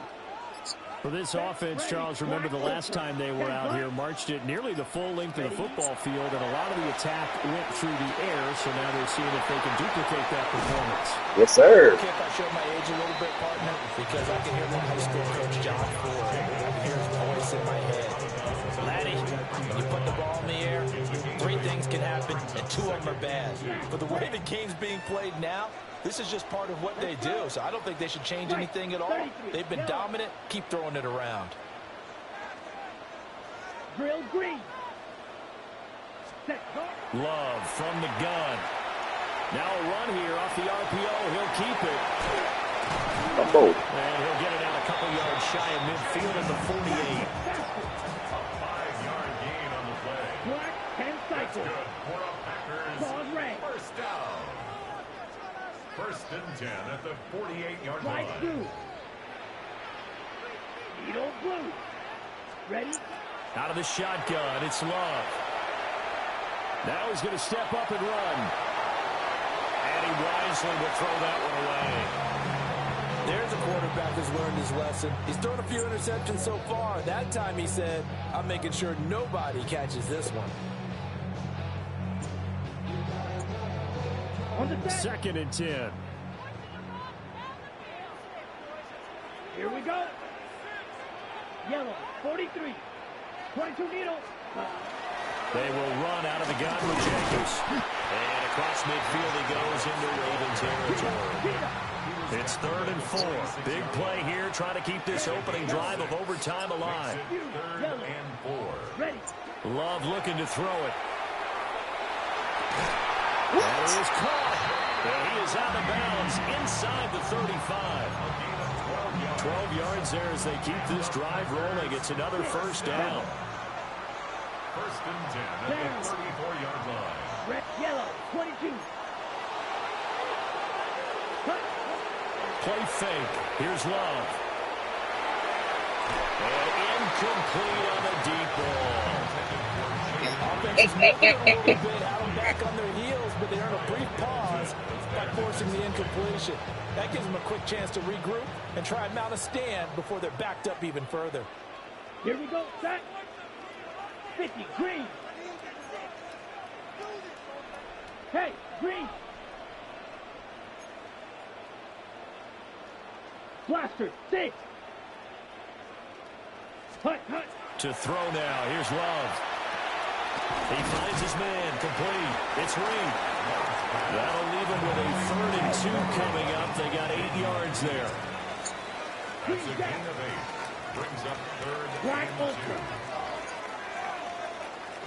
For this offense, Charles, remember the last time they were out here, marched it nearly the full length of the football field, and a lot of the attack went through the air, so now they're seeing if they can duplicate that performance. Yes, sir. Kick, I showed my age a little bit, partner, because I can hear the high school coach John Ford. I can hear his voice in my head. Laddie, when you put the ball in the air, three things can happen, and two of them are bad. But the way the game's being played now, this is just part of what they do, so I don't think they should change anything at all. They've been dominant. Keep throwing it around. Drill green. Set. Love from the gun. Now a run here off the RPO. He'll keep it. Oh. And he'll get it out a couple yards shy of midfield at the 48. A 5-yard gain on the play. Black 10 cycle. Good for a Packers. Pause red. First down. First and 10 at the 48-yard Right line. through. Needle blue. Ready? Out of the shotgun, it's Love. Now he's going to step up and run. And he wisely will throw that one away. There's a quarterback who's learned his lesson. He's thrown a few interceptions so far. That time he said, I'm making sure nobody catches this one. On the set. Second and 10. Here we go. Yellow, 43. 22 needle. They will run out of the gun with Jacobs. And across midfield he goes into Raven territory. It's 3rd and 4. Big play here, trying to keep this opening drive of overtime alive. 3rd and 4. Ready. Love looking to throw it. And it is caught. And he is out of bounds inside the 35. 12 yards there as they keep this drive rolling. It's another first down. First and 10 at the 34-yard line. Red, yellow, 22. Cut. Play fake. Here's Love. And incomplete on the deep ball. Offense is moving a little bit, out of back on their heels, but they earn a brief pause by forcing the incompletion. That gives them a quick chance to regroup and try and mount a stand before they're backed up even further. Here we go. Set. 50. Green. Hey, green. Blaster. 6. Hut, hut. To throw now. Here's Love. He finds his man. Complete. It's Reed. That'll leave him with a 3rd and 2 coming up. They got 8 yards there. That's a gain of 8. Brings up 3rd Black and 2. ultra.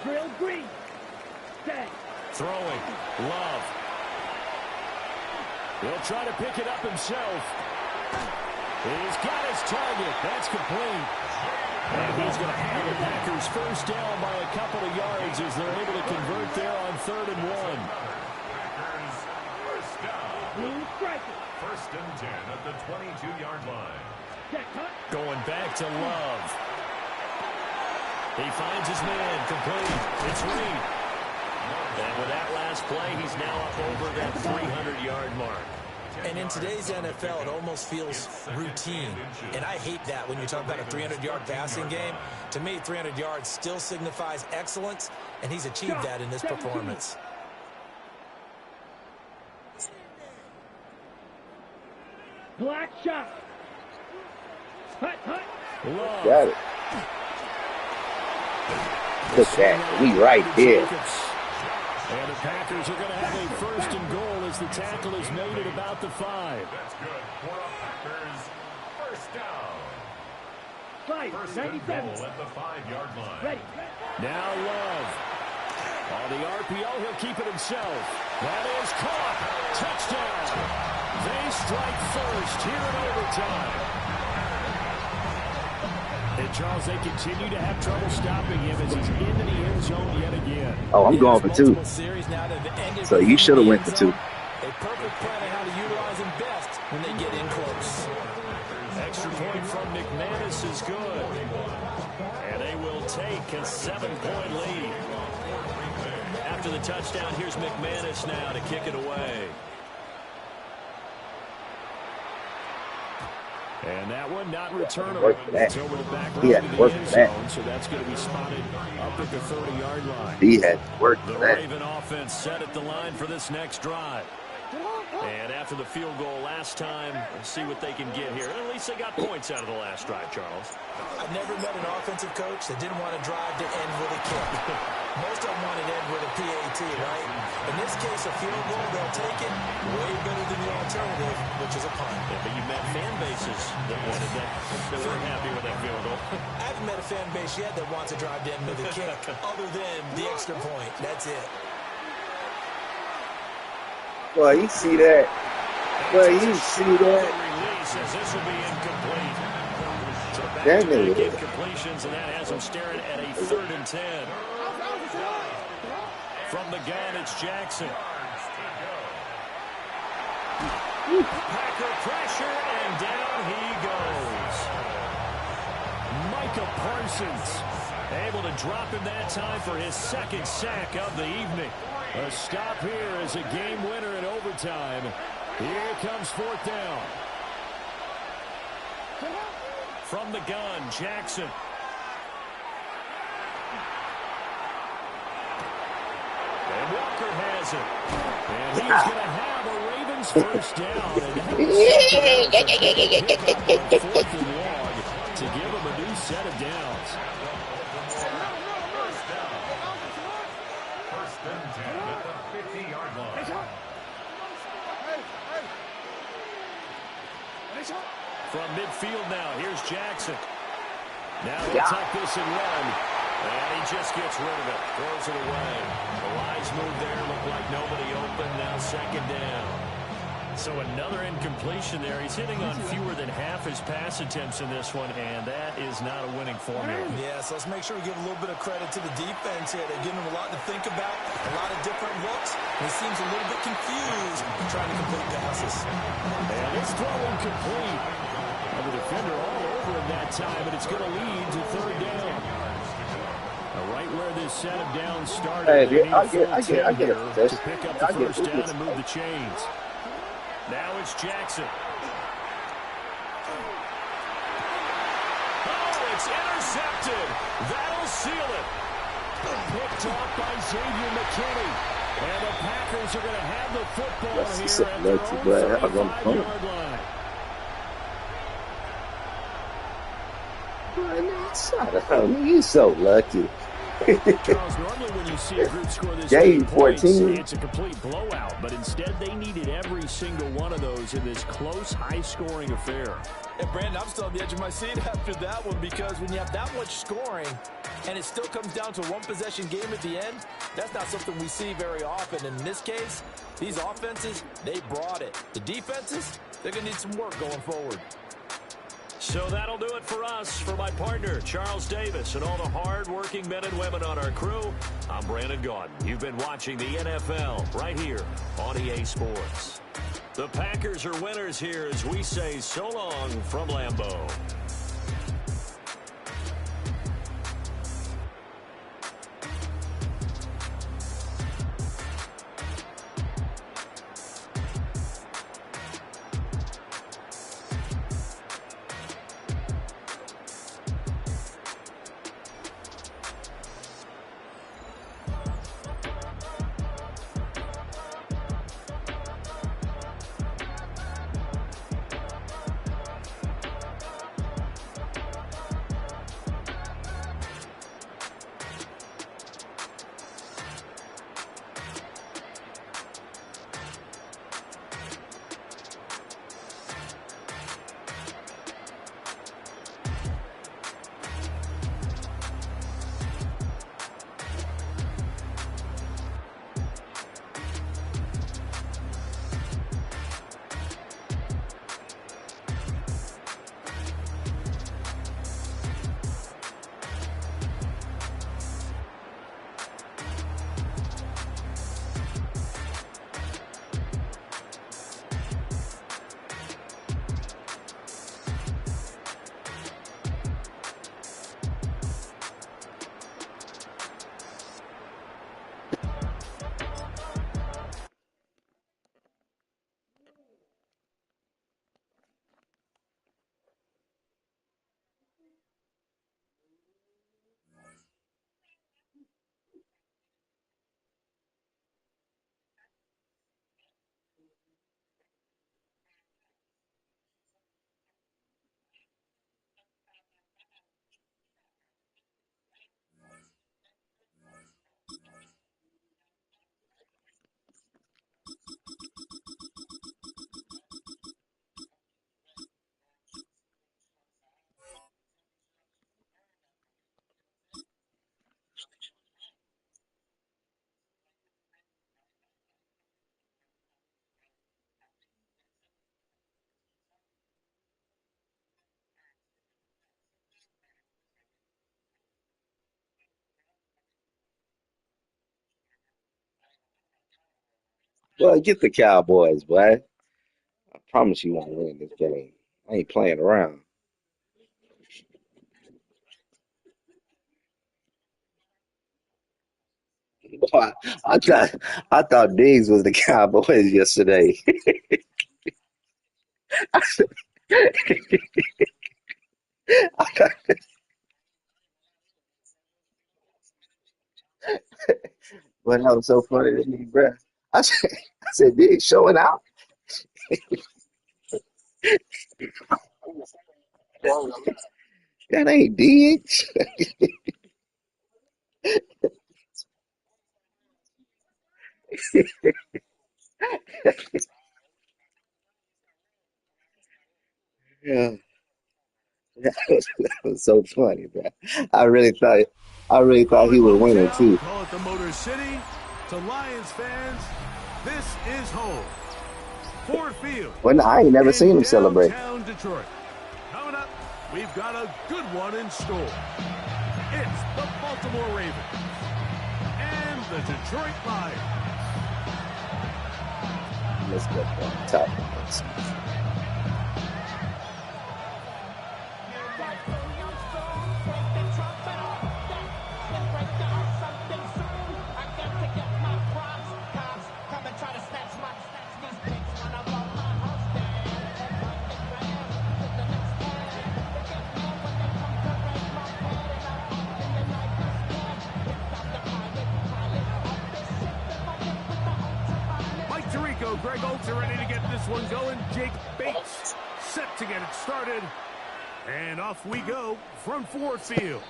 Drill green. Set. Throwing. Love. He'll try to pick it up himself. He's got his target. That's complete. And he's going to have the Packers first down by a couple of yards as they're able to convert there on 3rd and 1. Packers first down. First and 10 at the 22-yard line. Going back to Love. He finds his man, complete. It's Reed. And with that last play, he's now up over that 300-yard mark. And in today's NFL, it almost feels routine. And I hate that when you talk about a 300-yard passing game. To me, 300 yards still signifies excellence, and he's achieved that in this performance. Black shot. Hut, hut. Love. Got it. Look at that. We right here. And the Packers are going to have a first and goal as the tackle is made at about the 5. That's good for a Packers first down. First and 97. goal at the 5-yard line. Ready. Now Love. On the RPO, he'll keep it himself. That is caught. Touchdown. They strike first here in overtime. And Charles, they continue to have trouble stopping him as he's into the end zone yet again. Oh, I'm going for 2. So you should have went for 2. A perfect plan of how to utilize him best when they get in close. Extra point from McManus is good. And they will take a 7-point lead. After the touchdown, here's McManus now to kick it away. And that one not returnable. It's over the back row to the end zone, so that's going to be spotted up at the 30-yard line. He had worked for The that. Raven offense set at the line for this next drive. And after the field goal last time, let's see what they can get here. And at least they got points out of the last drive, Charles. I've never met an offensive coach that didn't want to drive to end with a kick. Most of them want to end with a PAT, right? In this case, a field goal, they'll take it way better than the alternative, which is a punt. Yeah, but you met fan bases that wanted that, that weren't happy with that field goal. I haven't met a fan base yet that wants to drive to end with a kick, other than the extra point. That's it. Boy, you see that? Boy, you see that? Release as this will be incomplete. So back That to back nigga. incompletions, and that has them staring at a 3rd and 10. From the gun, it's Jackson. Packer pressure, and down he goes. Micah Parsons able to drop him that time for his 2nd sack of the evening. A stop here is a game winner in overtime. Here comes 4th down. From the gun, Jackson. And Walker has it. And he's going to have a Ravens first down. And 4th and long to give him a new set of downs. First and 10 at the 50-yard line. From midfield now, here's Jackson. Now he'll tuck this and run. And he just gets rid of it. Throws it away. The wise move there. Looked like nobody open. Now 2nd down. So another incompletion there. He's hitting on fewer than half his pass attempts in this one, and that is not a winning formula. Yeah, so let's make sure we give a little bit of credit to the defense here. They're giving him a lot to think about, a lot of different looks. And he seems a little bit confused trying to complete passes. And it's throw incomplete. And the defender all over him that time, and it's going to lead to 3rd down. Right where this set of downs started, Hey, they need I a full get 10 a here test. to pick up the I get first down this. and move the chains. Now it's Jackson. Oh, it's intercepted. That'll seal it. Picked off by Xavier McKinney. And the Packers are going to have the football That's here at their lucky, own boy. I was on the phone. 35-yard line. You so lucky. Charles, normally when you see a group score this Gave many points, 14. it's a complete blowout. But instead, they needed every single one of those in this close, high-scoring affair. And Brandon, I'm still on the edge of my seat after that one because when you have that much scoring and it still comes down to a one-possession game at the end, that's not something we see very often. And in this case, these offenses, they brought it. The defenses, they're going to need some work going forward. So that'll do it for us. For my partner, Charles Davis, and all the hard-working men and women on our crew, I'm Brandon Gaudin. You've been watching the NFL right here on EA Sports. The Packers are winners here as we say so long from Lambeau. Well, get the Cowboys, boy. I promise you won't win this game. I ain't playing around. Boy, I thought I thought Diggs was the Cowboys yesterday. I thought, but that was so funny to me, bro. I said Diggs showing out. That ain't Diggs. Yeah, that was so funny, bro. I really thought Call he it was winning Motown, too. call it the Motor City. To Lions fans, this is home. Ford Field Well, I ain't never in seen him celebrate. downtown Detroit. Coming up, we've got a good one in store. It's the Baltimore Ravens and the Detroit Lions. Let's go on top. Mike Tirico, Greg Olds are ready to get this one going. Jake Bates set to get it started. And off we go from Ford Field.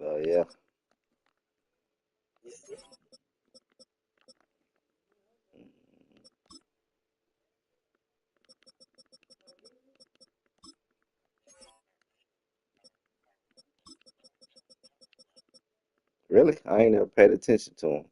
Oh, yeah. Really? I ain't never paid attention to him.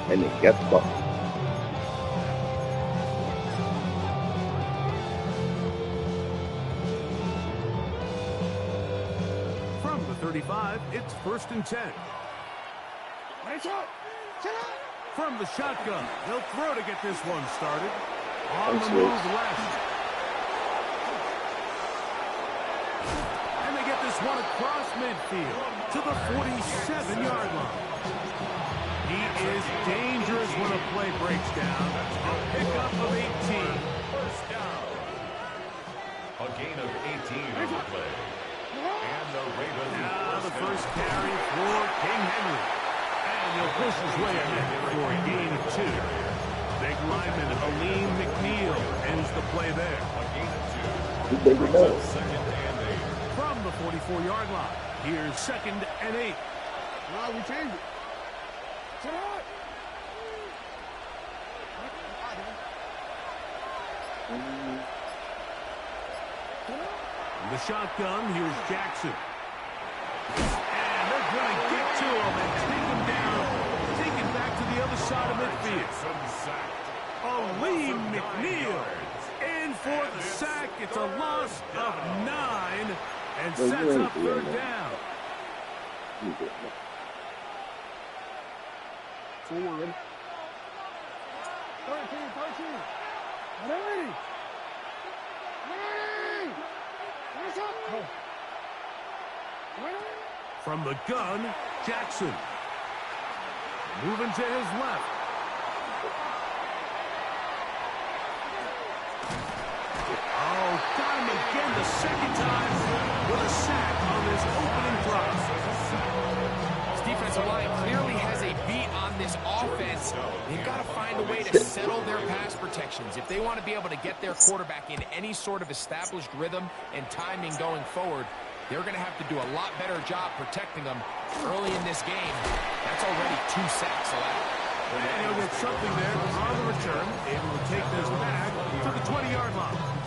And they got the ball. From the 35, it's 1st and 10. From the shotgun, they'll throw to get this one started. On the move left. And they get this one across midfield to the 47-yard line. He is dangerous when a play breaks down. A pickup of 18. First down. A gain of 18 on the play. And the Ravens. Now the first carry for King Henry. And he'll push his way ahead for a gain of 2. Big lineman Aleem McNeil ends the play there. A gain of 2. Big Brings up 2nd and 8. From the 44-yard line, here's 2nd and 8. No, we changed it. In the shotgun, here's Jackson. And they're going to get to him and take him down. Take him back to the other side of midfield. Aleem McNeil in for the sack. It's a loss of 9 and sets up 3rd down. 13. Ready? From the gun, Jackson. Moving to his left. Oh, got him again the 2nd time with a sack on this opening drive. This defensive line clearly has a beat on this offense. They've got to find a way to settle their pass protections. If they want to be able to get their quarterback in any sort of established rhythm and timing going forward, they're going to have to do a lot better job protecting them early in this game. That's already 2 sacks allowed. And he'll get something there on the return, able to take this back to the 20-yard line.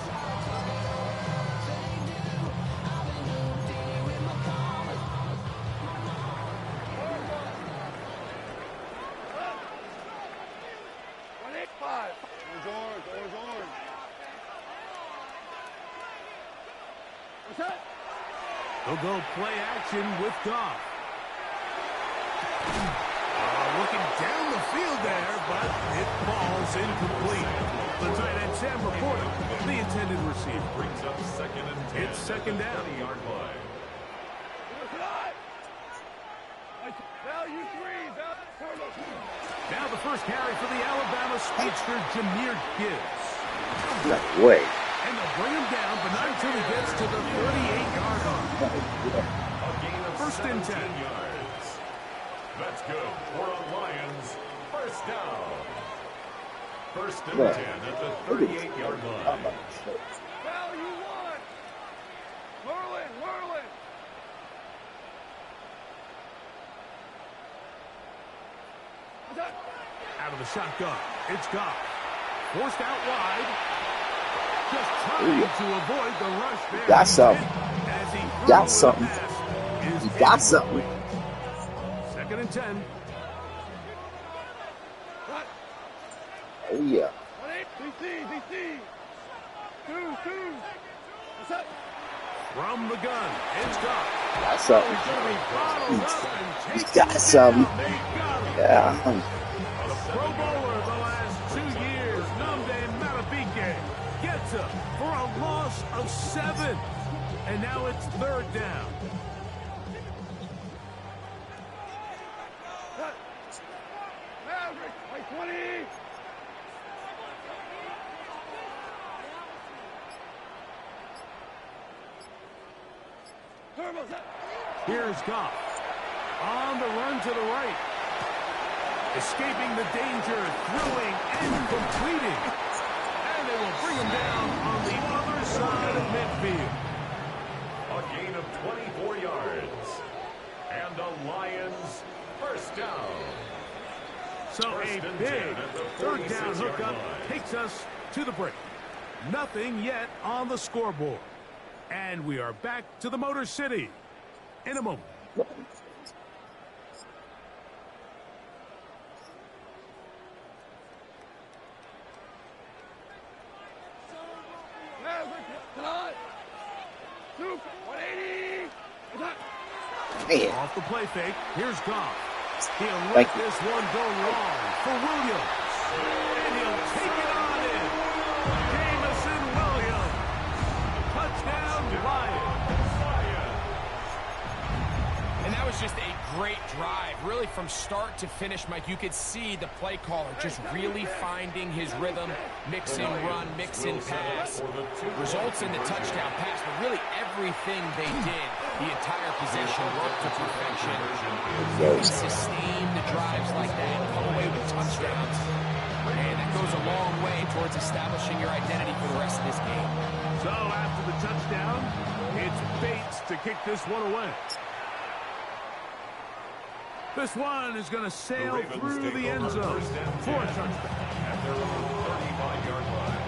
They'll go play action with Goff. Looking down the field there, but it falls incomplete. The tight end Sam reported the intended receiver. Brings up 2nd and 10. It's 2nd down. 20-yard line. Now the first carry for the Alabama speedster, Jahmyr Gibbs. No way. And they'll bring him down, but not until he gets to the 38-yard line. A gain of 1st and 10. yards. That's good for a Lions first down. 1st and 10 at the 38-yard line. Out of the shotgun, it's Goff. Forced out wide. Just trying to avoid the rush there. Got something. Got something. You got something. 2nd and 10. Oh, yeah. From the gun, it's Goff. Got something. He's got something. Yeah. The Pro Bowler the last 2 years, Nnamdi Madubuike, gets up for a loss of 7. And now it's 3rd down. Here's Goff. On the run to the right. Escaping the danger, throwing and completing. And they will bring him down on the other side of midfield. A gain of 24 yards. And the Lions first down. So a big third down hookup takes us to the break. Nothing yet on the scoreboard. And we are back to the Motor City in a moment. Man. Off the play fake, here's Goff. He'll let this one go long for Williams. And he'll take it on in. Jamison Williams. Touchdown, Lions. And that was just a great drive. Really from start to finish, Mike, you could see the play caller just really finding his rhythm, mixing run, mixing pass. Results in the touchdown pass, but really everything they did, the entire possession worked to perfection. You can sustain the drives like that and come away with touchdowns. And that goes a long way towards establishing your identity for the rest of this game. So after the touchdown, it's Bates to kick this one away. This one is going to sail through the end zone for a touchdown. At their own 35-yard line.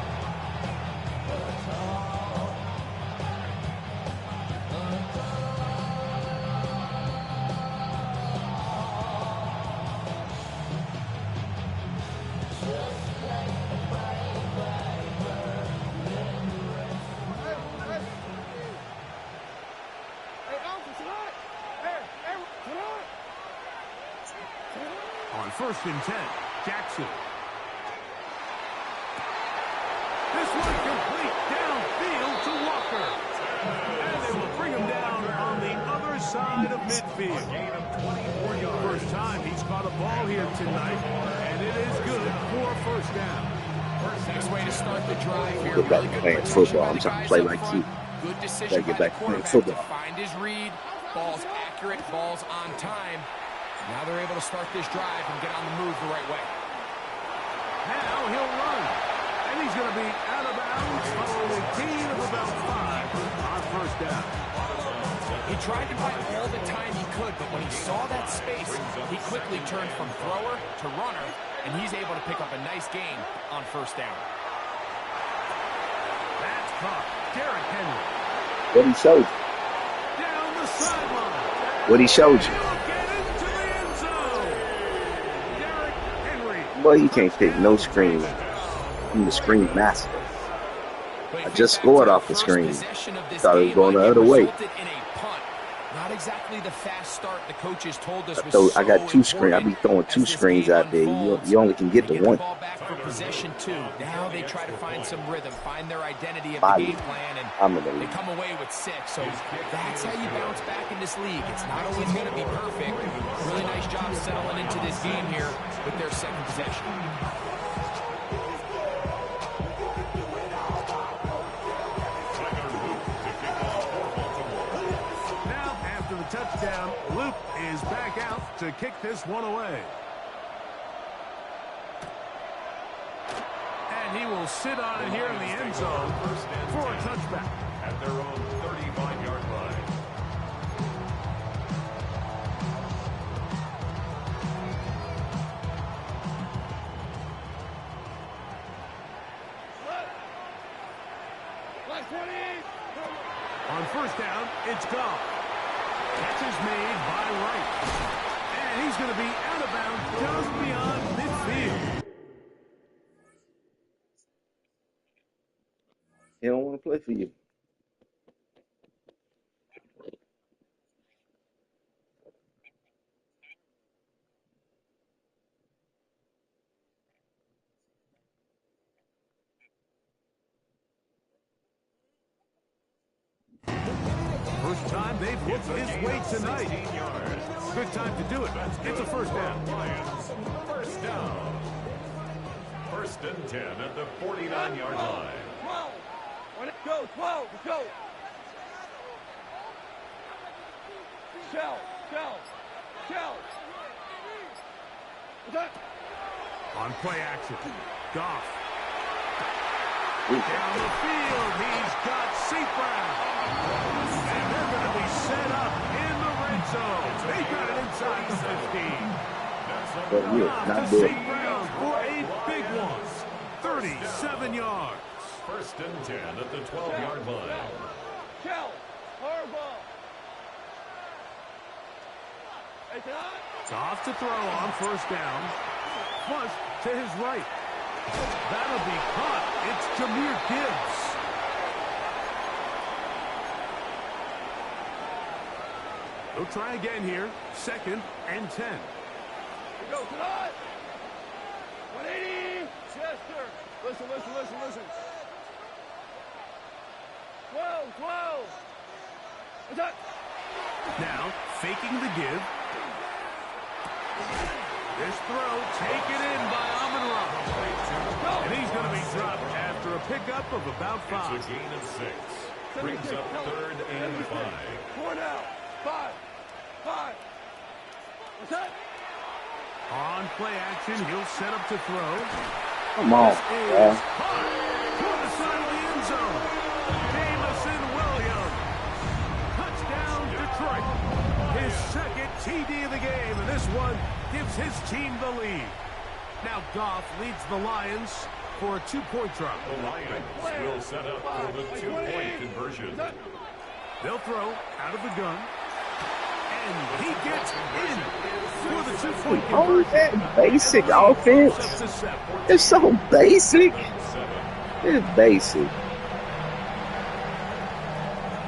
On 1st and 10, Jackson. This one complete downfield to Walker. And they will bring him down on the other side of midfield. A gain of 24 yards. First time he's caught a ball here tonight, and it is good for first down. Next way to start the drive here. Get back to playing football. I'm trying to play like you. Good decision by the quarterback to find his read. Ball's accurate, ball's on time. Now they're able to start this drive and get on the move the right way. Now he'll run. And he's going to be out of bounds following a gain of about 5 on first down. He tried to buy all the time he could, but when he saw that space, he quickly turned from thrower to runner, and he's able to pick up a nice gain on first down. That's caught. Derrick Henry. What he showed you. Down the sideline. What he showed you. Boy, you can't pick no screen from the screen master. I just scored off the screen. Thought it was going the other way. Not exactly the fast start the coaches told us. I got 2 screens. I be throwing 2 screens out there. You only can get the one. For possession 2. Now they try to find some rhythm, find their identity of the game plan, and they come away with 6. So that's how you bounce back in this league. It's not always going to be perfect. Really nice job settling into this game here with their second possession. Now, after the touchdown, Luke is back out to kick this one away. And he will sit on it here in the end zone for a touchback. At their own 35-yard line. On first down, it's Goff. Catch is made by Wright. And he's going to be out of bounds just beyond midfield. He don't want to play for you. First time they've looked his way tonight. Good time to do it. It's a first down. First down. 1st and 10 at the 49-yard line. 12. Go, 12. Let's go. On play action, Goff. Down the field, he's got St. Brown. And they're going to be set up in the red zone. They got it inside the 15. Goff to St. Brown for a big one. 37 yards. First and 10 at the 12-yard line. Goff to throw on first down. Flush to his right. That'll be caught. It's Jahmyr Gibbs. He'll try again here. Second and 10. Go, tonight. 180. Chester. Listen. 12. Attack. Now, faking the give. This throw taken in by Amon-Ra. And he's going to be dropped after a pickup of about 5. It's a gain of 6. Brings up 3rd and 5. 4 now. 5. What's that? On play action, he'll set up to throw. Come on, man. To the side of the end zone. Jamison Williams. Touchdown, Detroit. His second TD of the game, and this one gives his team the lead. Now Goff leads the Lions for a 2-point try. The Lions will set up for the 2-point conversion. They'll throw out of the gun. And he gets in for the 2-point conversion. Oh, that basic offense. It's so basic. It's basic.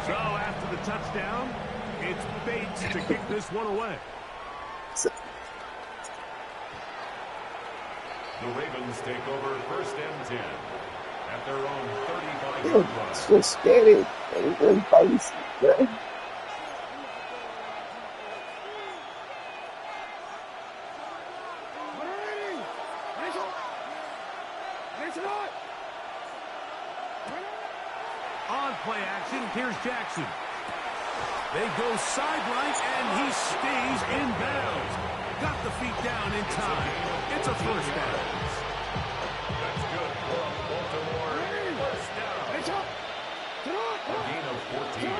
So after the touchdown, it's Bates to kick this one away. The Ravens take over 1st and 10 at their own 35-yard line. It's just scary. It's basic, man. On play action, here's Jackson. They go sideline, and he stays in bounds. Got the feet down in time. It's a first down. That's good for Baltimore. First down. A gain of 14.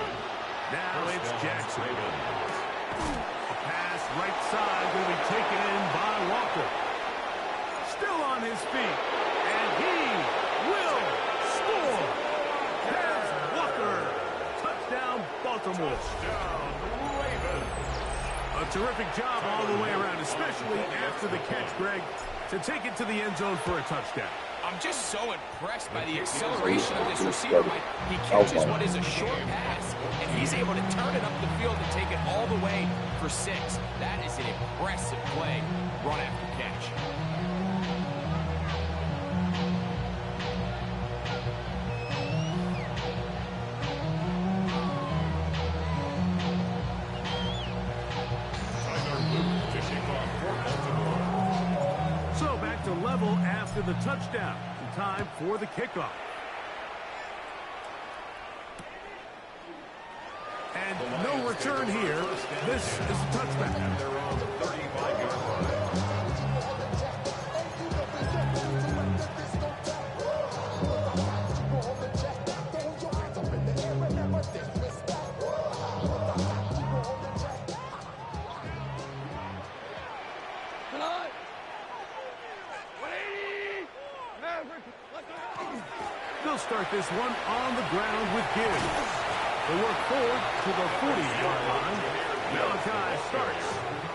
Now it's Jackson. A pass right side will be taken in by Walker. Still on his feet. And he will score. There's Walker. Touchdown, Baltimore. Touchdown, Ravens. A terrific job all the way around, especially after the catch, Greg, to take it to the end zone for a touchdown. I'm just so impressed by the acceleration of this receiver. He catches what is a short pass, and he's able to turn it up the field and take it all the way for 6. That is an impressive play, run after catch. So back to level after the touchdown. Time for the kickoff. And no return here. This is a touchback. At their own 35-yard line. They'll start this one on the ground with Gibbs. They work forward to the 40-yard line. Malachi starts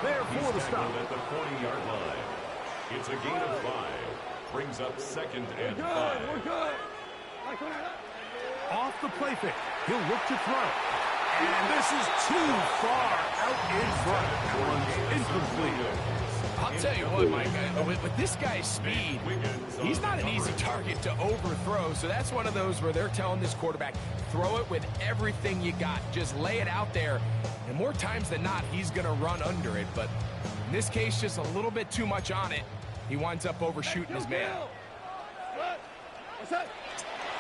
there for the stop. At the 40-yard line. It's a gain of 5. Brings up 2nd and 5. We're good. Off the play fake. He'll look to throw. And this is too far out in front. That one's incomplete. I'll tell you what, Mike, with this guy's speed, he's not an easy target to overthrow. So that's one of those where they're telling this quarterback, throw it with everything you got. Just lay it out there. And more times than not, he's going to run under it. But in this case, just a little bit too much on it. He winds up overshooting his man.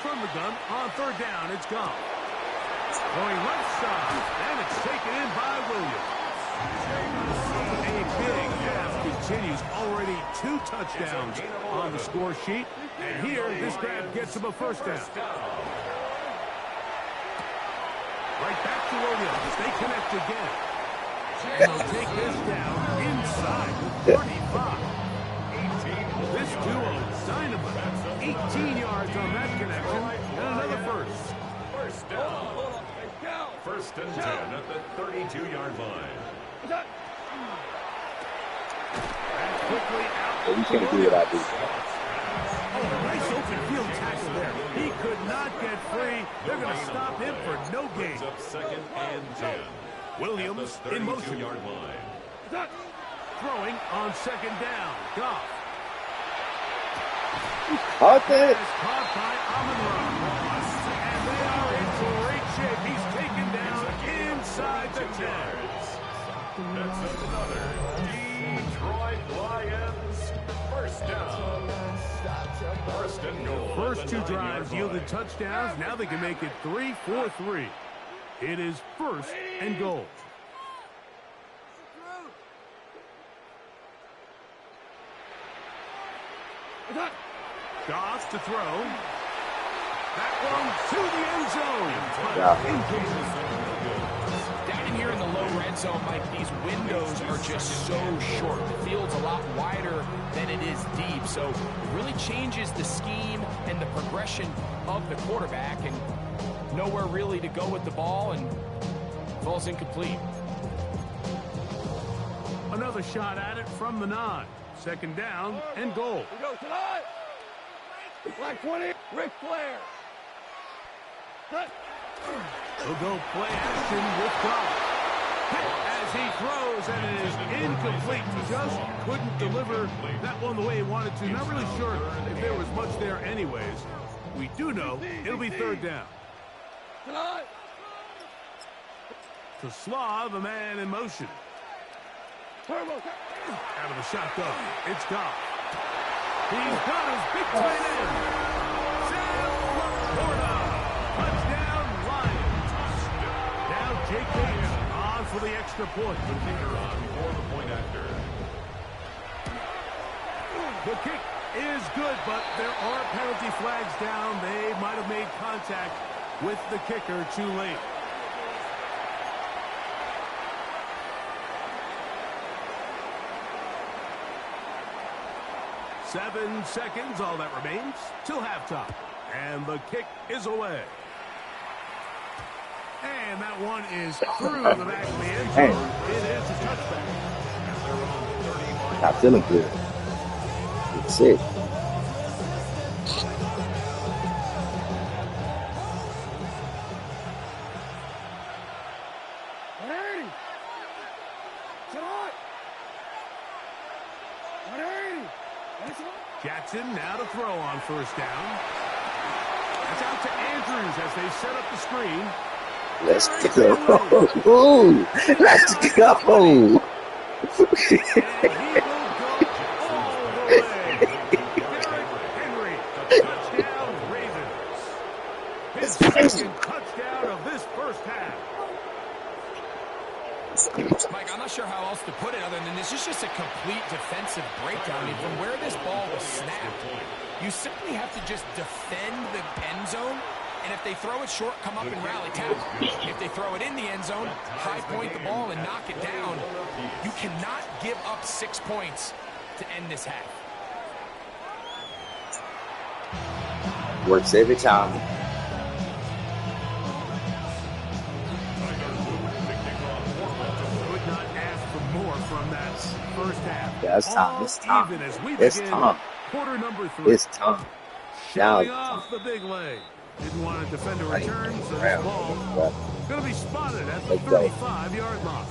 From the gun, on 3rd down, it's gone. Going left side, and it's taken in by Williams. touchdowns on the score sheet. And here, this grab gets him a first down. Right back to Williams. They connect again. And they'll take this down inside the 35. This duo is dynamite. 18 yards on that connection. And another first. First down. First and 10 at the 32-yard line. And quickly out. You can't do what I do. Oh, a nice open field tackle there. He could not get free. They're going to stop him for no gain. Up second and 10. Williams in motion. 32-yard line. Throwing on second down. Goff. Caught that. Is caught by Amon-Ra. And they are in great shape. He's taken down inside the 10. That's another Detroit Lions first down. First and goal. First two drives yielded touchdowns. Now they can make it 3-4-3. It is first and goal. Goff to throw. That one to the end zone. Down in here in the low red zone, Mike, these windows are just so short. The field's a lot wider than it is deep, so it really changes the scheme and the progression of the quarterback, and nowhere really to go with the ball, and falls incomplete. Another shot at it from the 9. Second down and goal. We go tonight. Black 20, Ric Flair. He'll go play action with Goff. As he throws, and it is incomplete. Just couldn't deliver that one the way he wanted to. Not really sure if there was much there anyways. We do know it'll be third down. To Slav, a man in motion. Out of the shotgun, it's Goff. He's got his big tight end. Sam Laporta. Touchdown, Lions. Now J.K. on for the extra point. The kicker on for the point after. The kick is good, but there are penalty flags down. They might have made contact with the kicker too late. Seven seconds, all that remains, till halftime. And the kick is away. And that one is through the back of the end zone. It is a touchback. Not feeling good. It's sick. Jackson now to throw on first down. It's out to Andrews as they set up the screen. Let's go. Ooh, let's go. And he will go all the way. Derrick Henry, touchdown Ravens. His second touchdown of this first half. Mike, I'm not sure how else to put it other than this is just a complete defensive breakdown. I mean, from where this ball was snapped, you simply have to just defend the end zone, and if they throw it short, come up and rally tackle. If they throw it in the end zone, high point the ball and knock it down. You cannot give up 6 points to end this half. Works every time. From that first half. That's time. It's time. Even as we it's begin time. Quarter number 3. It's time. Showing off the big leg. Didn't want to defend a return, so this ball going to be spotted at the 35-yard line.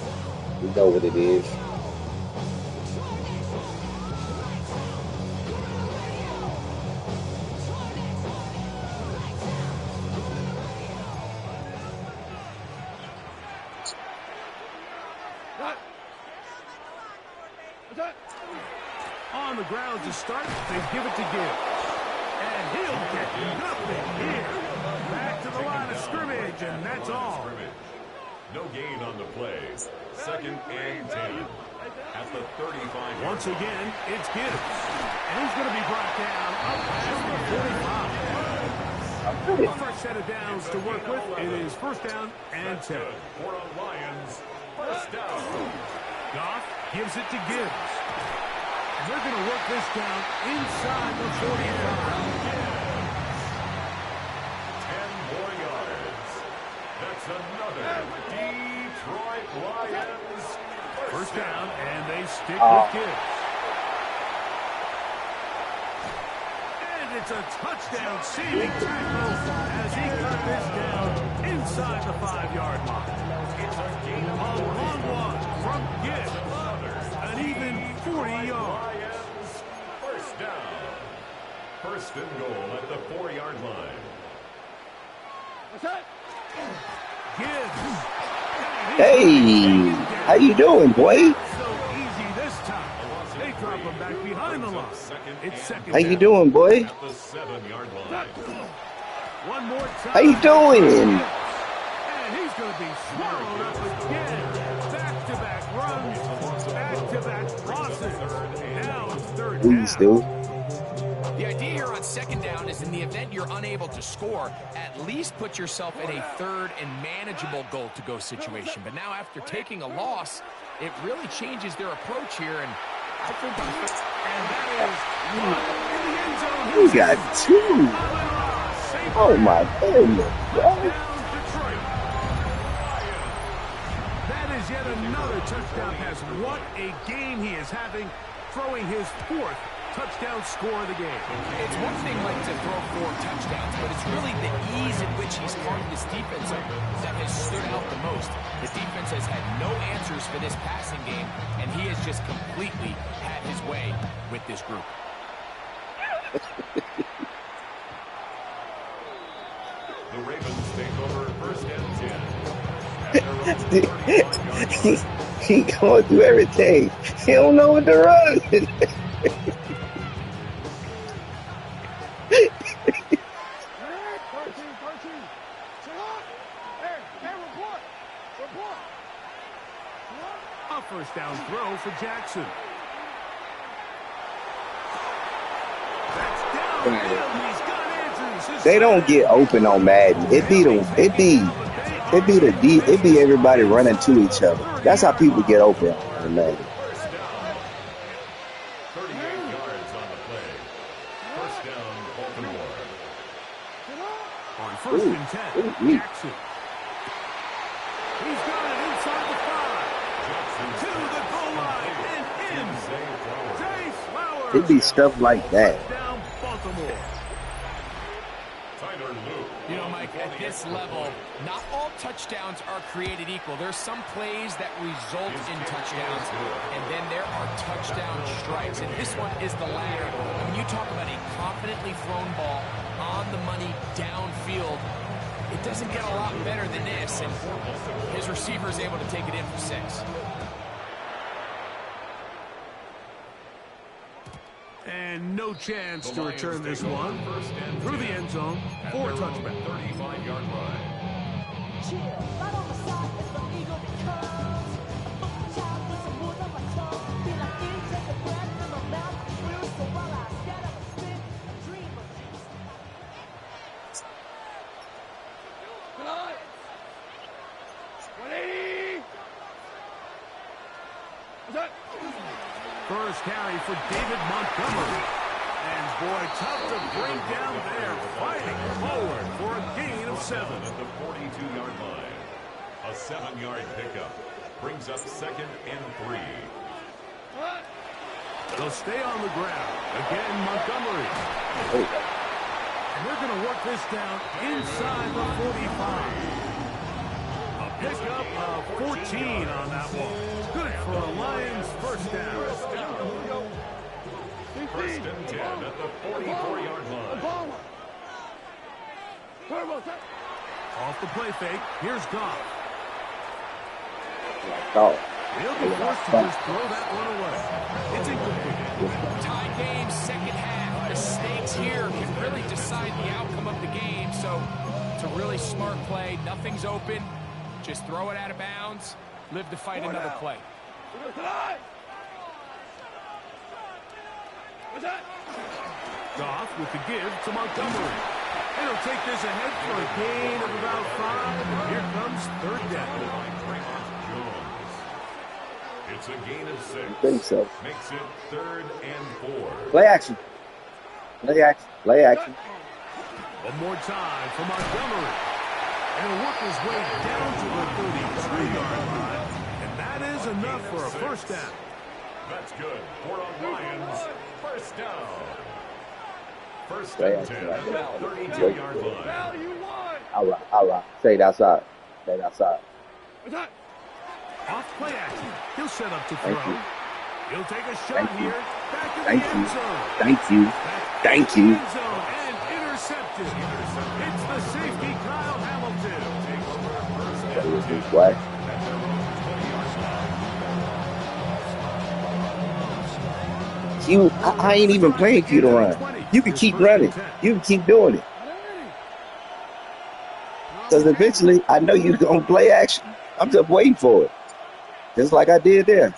You know what it is. On the ground to start, they give it to Gibbs. And he'll get nothing here. Back to the line of scrimmage, and that's all. No gain on the play. 2nd and 10 at the 35. Once again, it's Gibbs. And he's going to be brought down up past the 45. A fresh set of downs to work with. It is 1st down and 10. For the Lions, 1st down. Goff gives it to Gibbs. And they're going to work this down inside the 45. 10 more yards. That's another Detroit Lions. 1st down, and they stick with Gibbs. And it's a touchdown saving tackle as he cut this down inside the 5-yard line. It's a gain of A long one from Gibbs. An even 40 yards. Lions, 1st down. 1st and goal at the 4-yard line. What's that? Gibbs. Hey, how you doing, boy? So easy this time. They drop him back behind the line. It's 2nd How you down. doing, boy? At the 7-yard line. One more time. How you doing? And he's going to be swallowed up again. Back-to-back runs. Back-to-back losses. Now it's 3rd Please, down. dude. The idea here on 2nd down is in the event you're unable to score, at least put yourself in a 3rd and manageable goal-to-go situation. But now after taking a loss, it really changes their approach here. And I think You got 2. Oh, my goodness, bro. That is yet another touchdown pass. What a game he is having, throwing his 4th touchdown score of the game. it's one thing, like, to throw 4 touchdowns, but it's really the ease in which he's carved this defense up that has stood out the most. The defense has had no answers for this passing game, and he has just completely had his way with this group. The Ravens take over 1st and 10. At their own 35-yard line. He going through everything. He don't know what to run. 13. Sit up. Hey, report. Report. A 1st down throw for Jackson. That's downfield. He's got answers. They don't get open on Madden. It be everybody running to each other. That's how people get open on Madden. 1st down. 38 yards on the play. 1st down, Baltimore. On 1st and 10, Jackson. He's got it inside the 5. To the goal line and in. Zay Flowers. It be stuff like that. Touchdown, Baltimore. Tyler Luke. You know, Mike, at this level, not all touchdowns are created equal. There's some plays that result in touchdowns, and then there are touchdown strikes, and this one is the latter. When you talk about a confidently thrown ball on the money downfield, it doesn't get a lot better than this, and his receiver is able to take it in for 6. And no chance to return this one through the end zone for a touchback. 35-yard line. Good night. 180. What's that? First carry for David Montgomery. And boy, tough to bring down there. Fighting forward for a gain of 7. At the 42-yard line. A 7-yard pickup. Brings up 2nd and 3. They'll stay on the ground. Again, Montgomery. And they're going to work this down inside the 45. A pickup of 14 on that one. Good for a Lions 1st down. 1st and 10 at the 44-yard line. Off the play fake. Here's Goff. Oh. He'll be forced to just throw that one away. It's incomplete. Tie game, 2nd half. Mistakes here can really decide the outcome of the game. So it's a really smart play. Nothing's open. Just throw it out of bounds, live to fight another play. Goff with the give to Montgomery. And he'll take this ahead for a gain of about 5. And here comes third down. It's a gain of 6. I think so. Makes it 3rd and 4. Play action. Play action. Play action. One more time for Montgomery. And he'll work his way down to the 33-yard line. And that is enough for a first down. That's good. For the Lions, first down. First Play and action 10 right at the there. 32-yard line. All right. All right. Stay outside. Stay outside. Off play action. He'll set up to throw. Thank you. He'll take a shot Thank you. here. Back in Thank the you. end zone. Thank you. Thank Back in you. the end zone and intercepted. It's the safety, Kyle Hamilton. That was his flag. I ain't even playing you to run. You can keep running. You can keep doing it. Because eventually, I know you're going to play action. I'm just waiting for it. Just like I did there.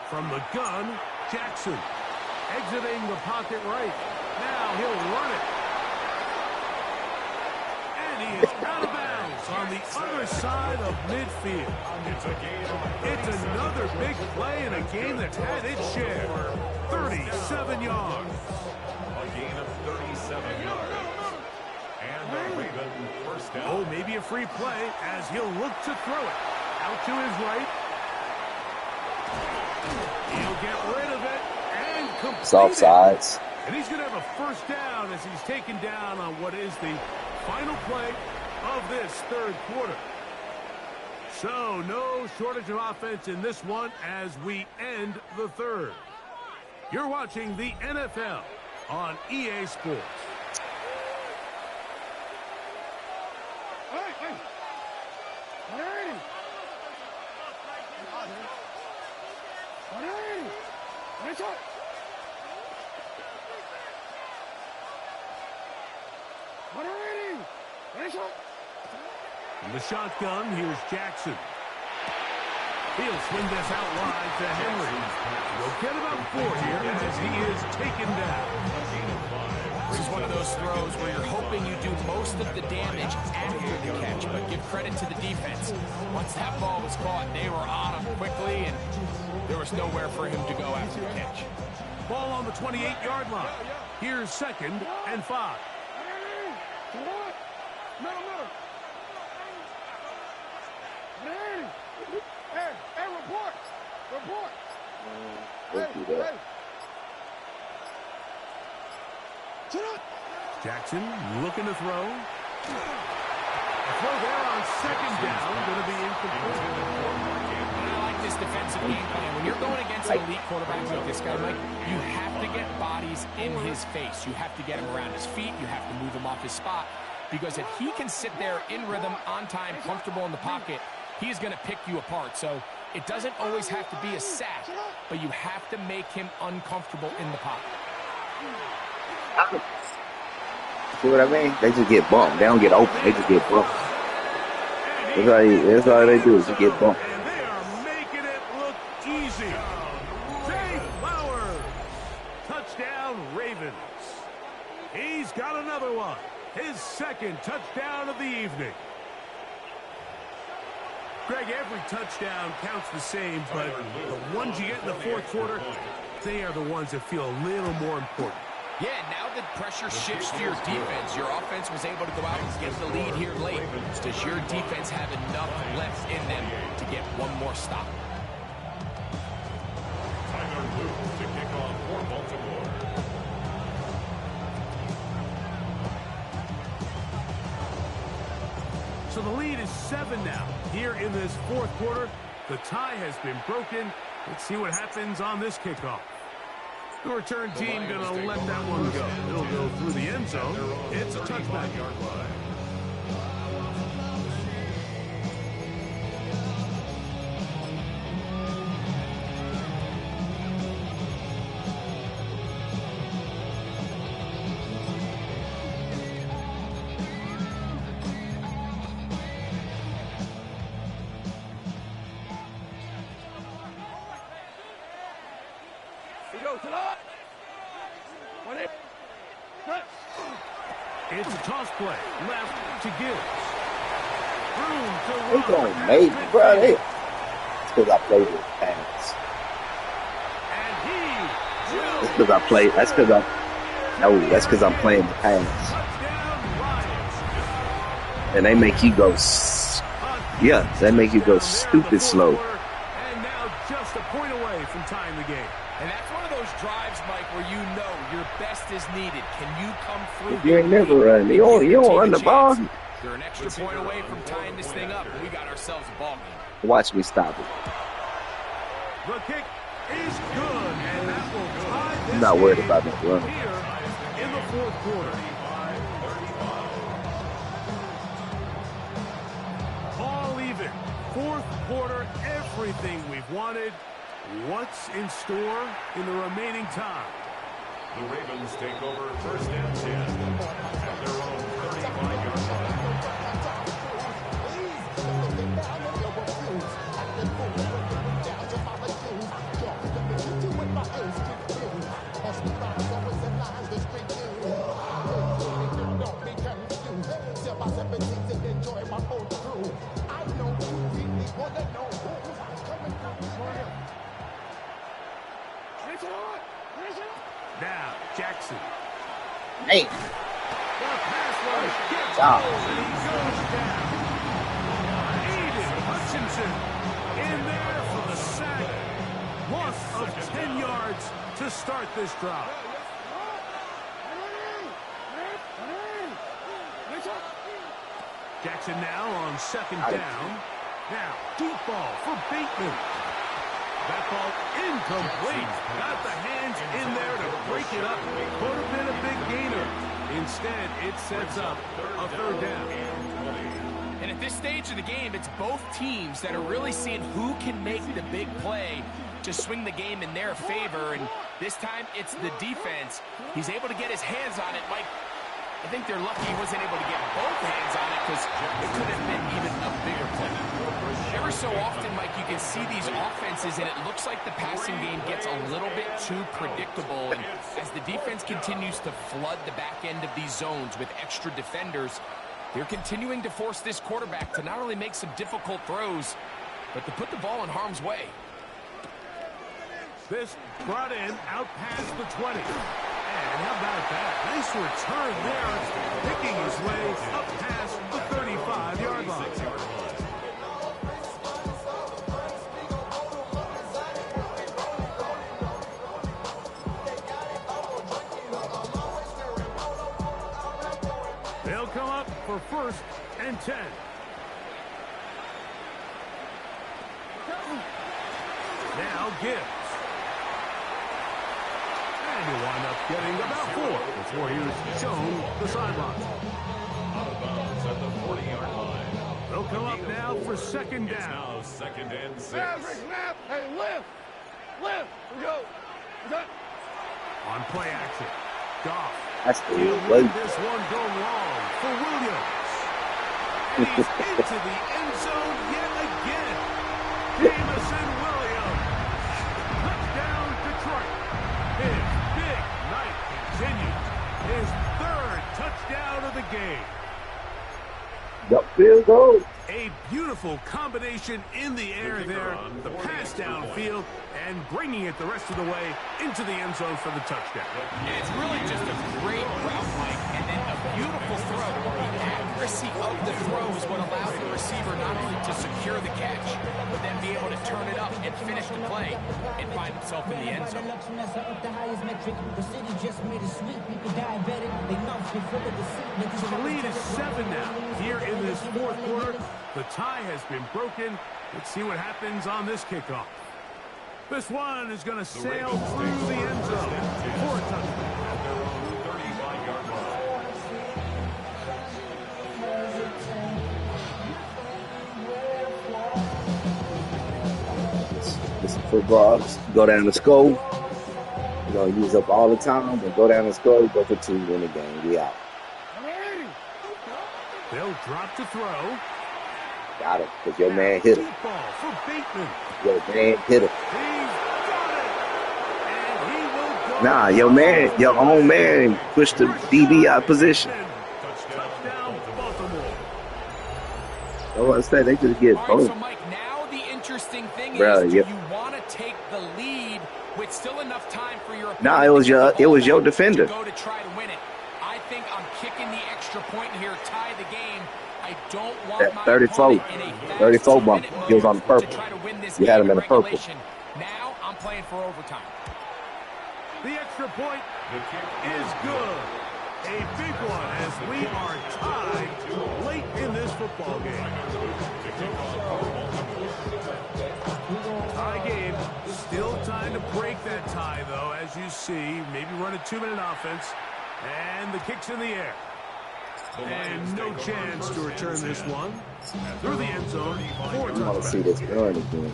From the gun, Jackson. Exiting the pocket right. Now he'll run it. And he is out of bounds on the other side of midfield. It's another big play in a game that's had its share. 37 yards. A gain of 37 yards. And the Raven first down. Oh, maybe a free play as he'll look to throw it. Out to his right. He'll get rid of it and complete Soft sides. And he's going to have a first down as he's taken down on what is the final play of this third quarter. So no shortage of offense in this one as we end the third. You're watching the NFL on EA Sports. In the shotgun, here's Jackson. He'll swing this out wide to Henry. He'll get about 4 here as he is taken down. This is one of those throws where you're hoping you do most of the damage after the catch, but give credit to the defense. Once that ball was caught, they were on him quickly, and there was nowhere for him to go after the catch. Ball on the 28-yard line. Here's 2nd and 5. Jackson looking to throw. A throw there on 2nd down. Going to be incomplete. I like this defensive game plan. When you're going against an elite quarterback like this guy, Mike, you have to get bodies in his face. You have to get him around his feet. You have to move him off his spot. Because if he can sit there in rhythm, on time, comfortable in the pocket, he's going to pick you apart. So it doesn't always have to be a sack, but you have to make him uncomfortable in the pocket. See what I mean? They just get bumped. They don't get open. They just get bumped. That's all they do is just get bumped. And they are making it look easy. Zay Flowers. Touchdown, Ravens. He's got another one. His 2nd touchdown of the evening. Greg, every touchdown counts the same, but the ones you get in the fourth quarter, they are the ones that feel a little more important. Yeah, now that pressure shifts to your defense, your offense was able to go out and get the lead here late. Does your defense have enough left in them to get one more stop? Tyler Luke to kick off for Baltimore. So the lead is 7 now. Here in this fourth quarter, the tie has been broken. Let's see what happens on this kickoff. The return team going to let that one go. It'll go through the end zone. It's a touchback. It's a toss play left to Gibbs. They gonna make, bro. It's because I played with pads. That's because I played. That's because that's because I'm playing the pads. And they make you go. Yeah, they make you go stupid slow. And now just a point away from tying the game. And that's one of those drives, Mike, where you know your best is needed. Can you come through? You ain't never run. You don't run the ball. You're an extra point away from tying this thing up, and we got ourselves a ball game. Watch me stop it. The kick is good, and that will tie this I'm not worried game about that run. here in the fourth quarter. All even. Fourth quarter, everything we've wanted. What's in store in the remaining time? The Ravens take over 1st and 10 at their own 35-yard line. Now, Jackson. Hey. The pass rush gets Wow. goal, and he goes down. Aiden Hutchinson in there for the sack. Loss of 10 yards to start this drive. Jackson now on 2nd down. Now, deep ball for Bateman. That ball incomplete. Got the hands in there to break it up. Could have been a big gainer. Instead, it sets up a 3rd down. And at this stage of the game, it's both teams that are really seeing who can make the big play to swing the game in their favor. And this time, it's the defense. He's able to get his hands on it. Mike, I think they're lucky he wasn't able to get both hands on it because it could have been even a bigger play. Ever so often, Mike, you can see these offenses, and it looks like the passing game gets a little bit too predictable. And as the defense continues to flood the back end of these zones with extra defenders, they're continuing to force this quarterback to not only make some difficult throws, but to put the ball in harm's way. This brought in out past the 20. And how about that? Nice return there. Picking his way up past the 35-yard line. They'll come up for 1st and 10. Now Gibbs. And he'll wind up getting about 4 before he was shown the sideline. Out of bounds at the 40-yard line. They'll come up now for 2nd It's down. now 2nd and 6. Snap. Hey, lift. Here we go. On play action. Goff. That's the He'll way. let this one go long for Williams. And he's into the end zone yet again. Jameson Williams. Touchdown, Detroit. His big night continues. His 3rd touchdown of the game. The field goal. A beautiful combination in the air there. The pass downfield and bringing it the rest of the way into the end zone for the touchdown. And it's really just a great route, Mike, and then a beautiful throw. The accuracy of the throw is what allows the receiver not only to secure the catch, but then be able to turn it up and finish the play and find himself in the end zone. So the lead is 7 now here in this 4th quarter. The tie has been broken. Let's see what happens on this kickoff. This one is going to sail through the end zone for a touchdown. At their own 35-yard line. This is football. Go down to score. You know, use up all the time, but go down and score. Go for 2, win the game. We out. They'll drop to throw. Got it, because your man hit him. Deep ball for Bateman. Your man hit him. He's got it. And he will Nah, your own man pushed the DB out of position. Touchdown, Baltimore. I was say they just get All right, both. so Mike, now the interesting thing Bruh, is, do yep. you want to take the lead with still enough time for your opponent Nah, it was your defender. to go to try to win it? I think I'm kicking the extra point here, tie the game. I don't want That my 34 opponent in a fast 34 bump. two-minute He was on mode the purple. to try to win this You had game him in the purple. regulation. Now I'm playing for overtime. The extra point is good. A big one as we are tied late in this football game. Tie game. Still time to break that tie, though, as you see. Maybe run a 2-minute offense. And the kick's in the air. And no chance to return this one. Through the end zone. I want to see this gun again.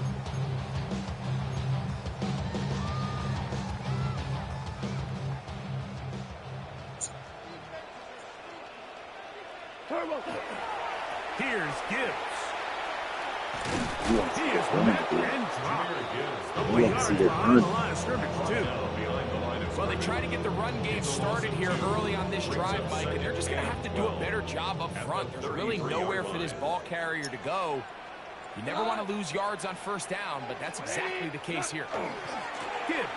Here's Gibbs. You want to He see is this gun met again. and dropped. You want to see this gun? The line of scrimmage, too. Well, they try to get the run game started here early on this drive, Mike, and they're just going to have to do a better job up front. There's really nowhere for this ball carrier to go. You never want to lose yards on first down, but that's exactly the case here. Gibbs.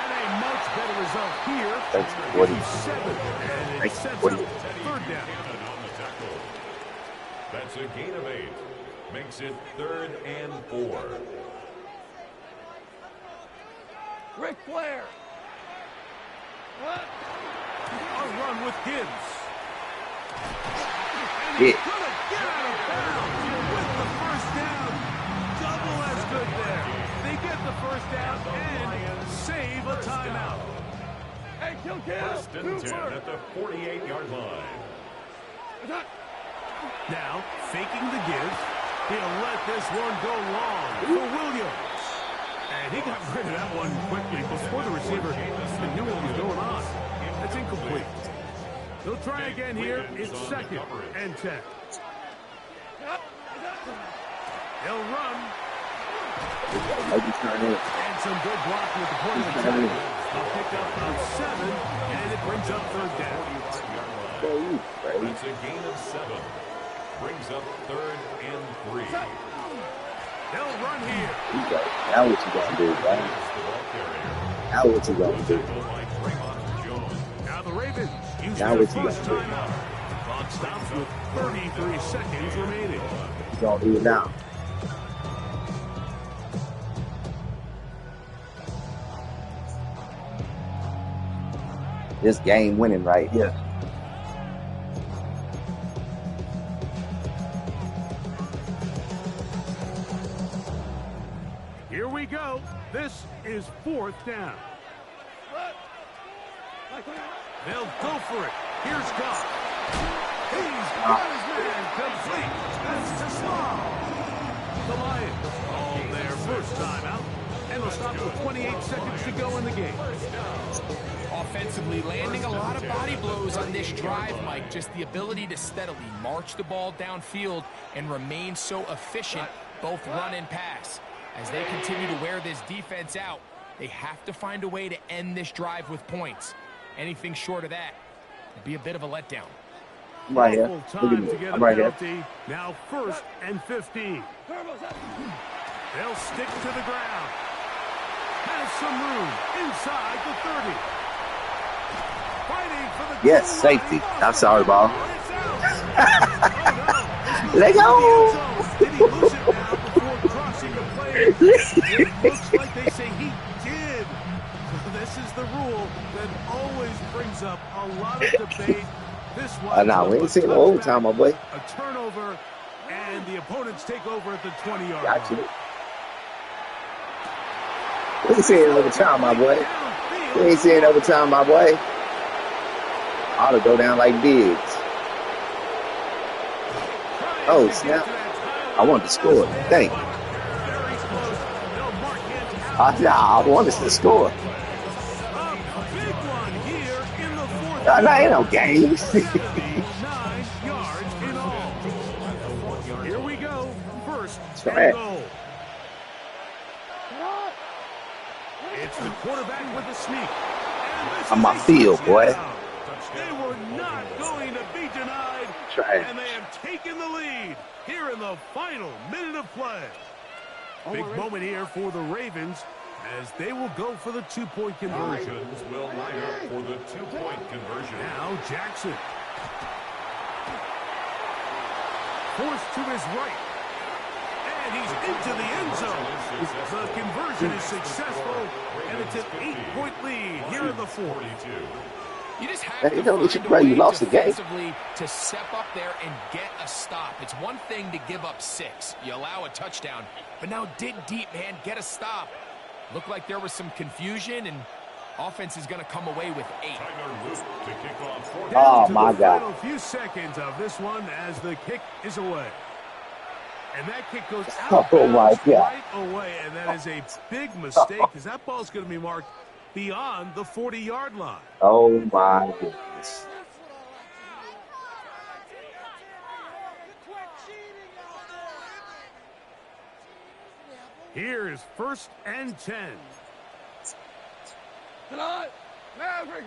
And a much better result here. Thanks, Woody. 7, and it Thanks, sets Woody. up third down. That's a gain of 8. Makes it 3rd and 4. Ric Flair. A run with Gibbs. And Yeah. he's going to get out of bounds with the first down. Double as good there. They get the first down and save a timeout. Hey, kill Kim. 1st and 10 at the 48-yard line. Now, faking the give. He'll let this one go long for Williams. And he got rid of that one quickly before the receiver even knew what was going on. That's incomplete. They'll try again here. It's 2nd and 10. They'll run. Maybe turn in. And some good blocking with the point of attack. They'll pick up on 7, and it brings up 3rd down. That's a gain of 7. Brings up 3rd and 3. They'll run here. Now what you gonna do, right? Now what you gonna do? Now the Ravens use Now their what you first gonna do? timeout. Clock stops with 33 seconds remaining. You gonna do it now? This game winning right here. Here we go. This is 4th down. They'll go for it. Here's Goff. He's got his man complete. That's to Slav. The Lions call their first timeout, and they'll stop with 28 seconds to go in the game. Offensively, landing a lot of body blows on this drive, Mike. Just the ability to steadily march the ball downfield and remain so efficient, both run and pass. As they continue to wear this defense out, they have to find a way to end this drive with points. Anything short of that would be a bit of a letdown. I'm right here. Awful Look at time to me. get I'm a right here. penalty. Now 1st and 15. They'll stick to the ground. Has some room inside the 30. Fighting for the Yes, goal line. safety. I'm sorry, ball. It's out. Let go. Did he lose it now before crossing the plane? It looks like they say he did. This is the rule that always brings up a lot of debate. This one, Nah, we ain't seen no overtime, my boy. a turnover, and the opponents take over at the 20-yard Got you. line. We ain't seeing overtime, my boy. We ain't seeing overtime, my boy. Ought to go down like Diggs. Oh, snap. I wanted to score. Dang. I wanted to score. That ain't no game. 9 yards in all. Here we go. First and Trash. goal. It's It's the quarterback with the sneak. And this On is my a field, boy. touchdown. They were not going to be denied. Trash. And they have taken the lead here in the final minute of play. Big moment here for the Ravens as they will go for the two-point conversion. Ravens will line up for the two-point conversion. Now Jackson. Forced to his right. And he's into the end zone. The conversion is successful, and it's an 8-point lead here in the fourth. You just have to find a way defensively to step up there and get a stop. It's one thing to give up 6. You allow a touchdown. But now dig deep, man. Get a stop. Looked like there was some confusion, and offense is going to come away with 8. Oh, my God. Final few seconds of this one as the kick is away. And that kick goes out right away, and that is a big mistake because that ball is going to be marked beyond the 40-yard line. Oh, my goodness. Here is 1st and 10. Tonight, Maverick,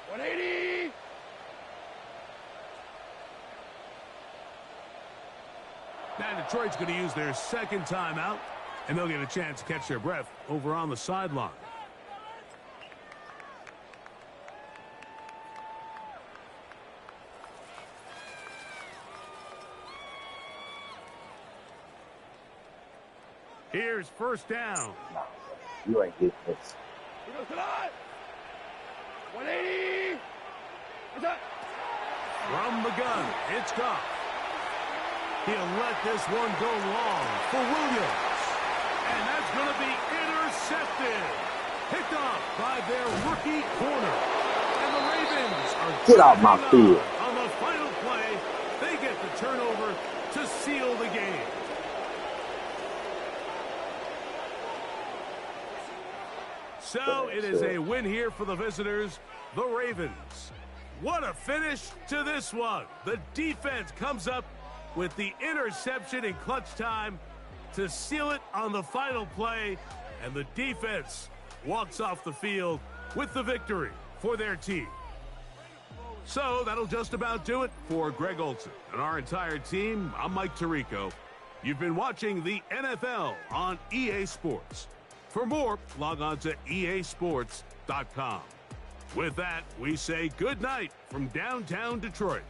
180. Now Detroit's going to use their second timeout, and they'll get a chance to catch their breath over on the sideline. Here's 1st down. You ain't getting this. We go tonight. 180. From the gun, it's Goff. He'll let this one go long for Williams. And that's going to be intercepted. Picked off by their rookie corner. And the Ravens are get out my field. On the final play, they get the turnover to seal the game. So it is a win here for the visitors, the Ravens. What a finish to this one. The defense comes up with the interception in clutch time to seal it on the final play, and the defense walks off the field with the victory for their team. So that'll just about do it for Greg Olsen and our entire team. I'm Mike Tirico. You've been watching the NFL on EA Sports. For more, log on to easports.com. With that, we say good night from downtown Detroit.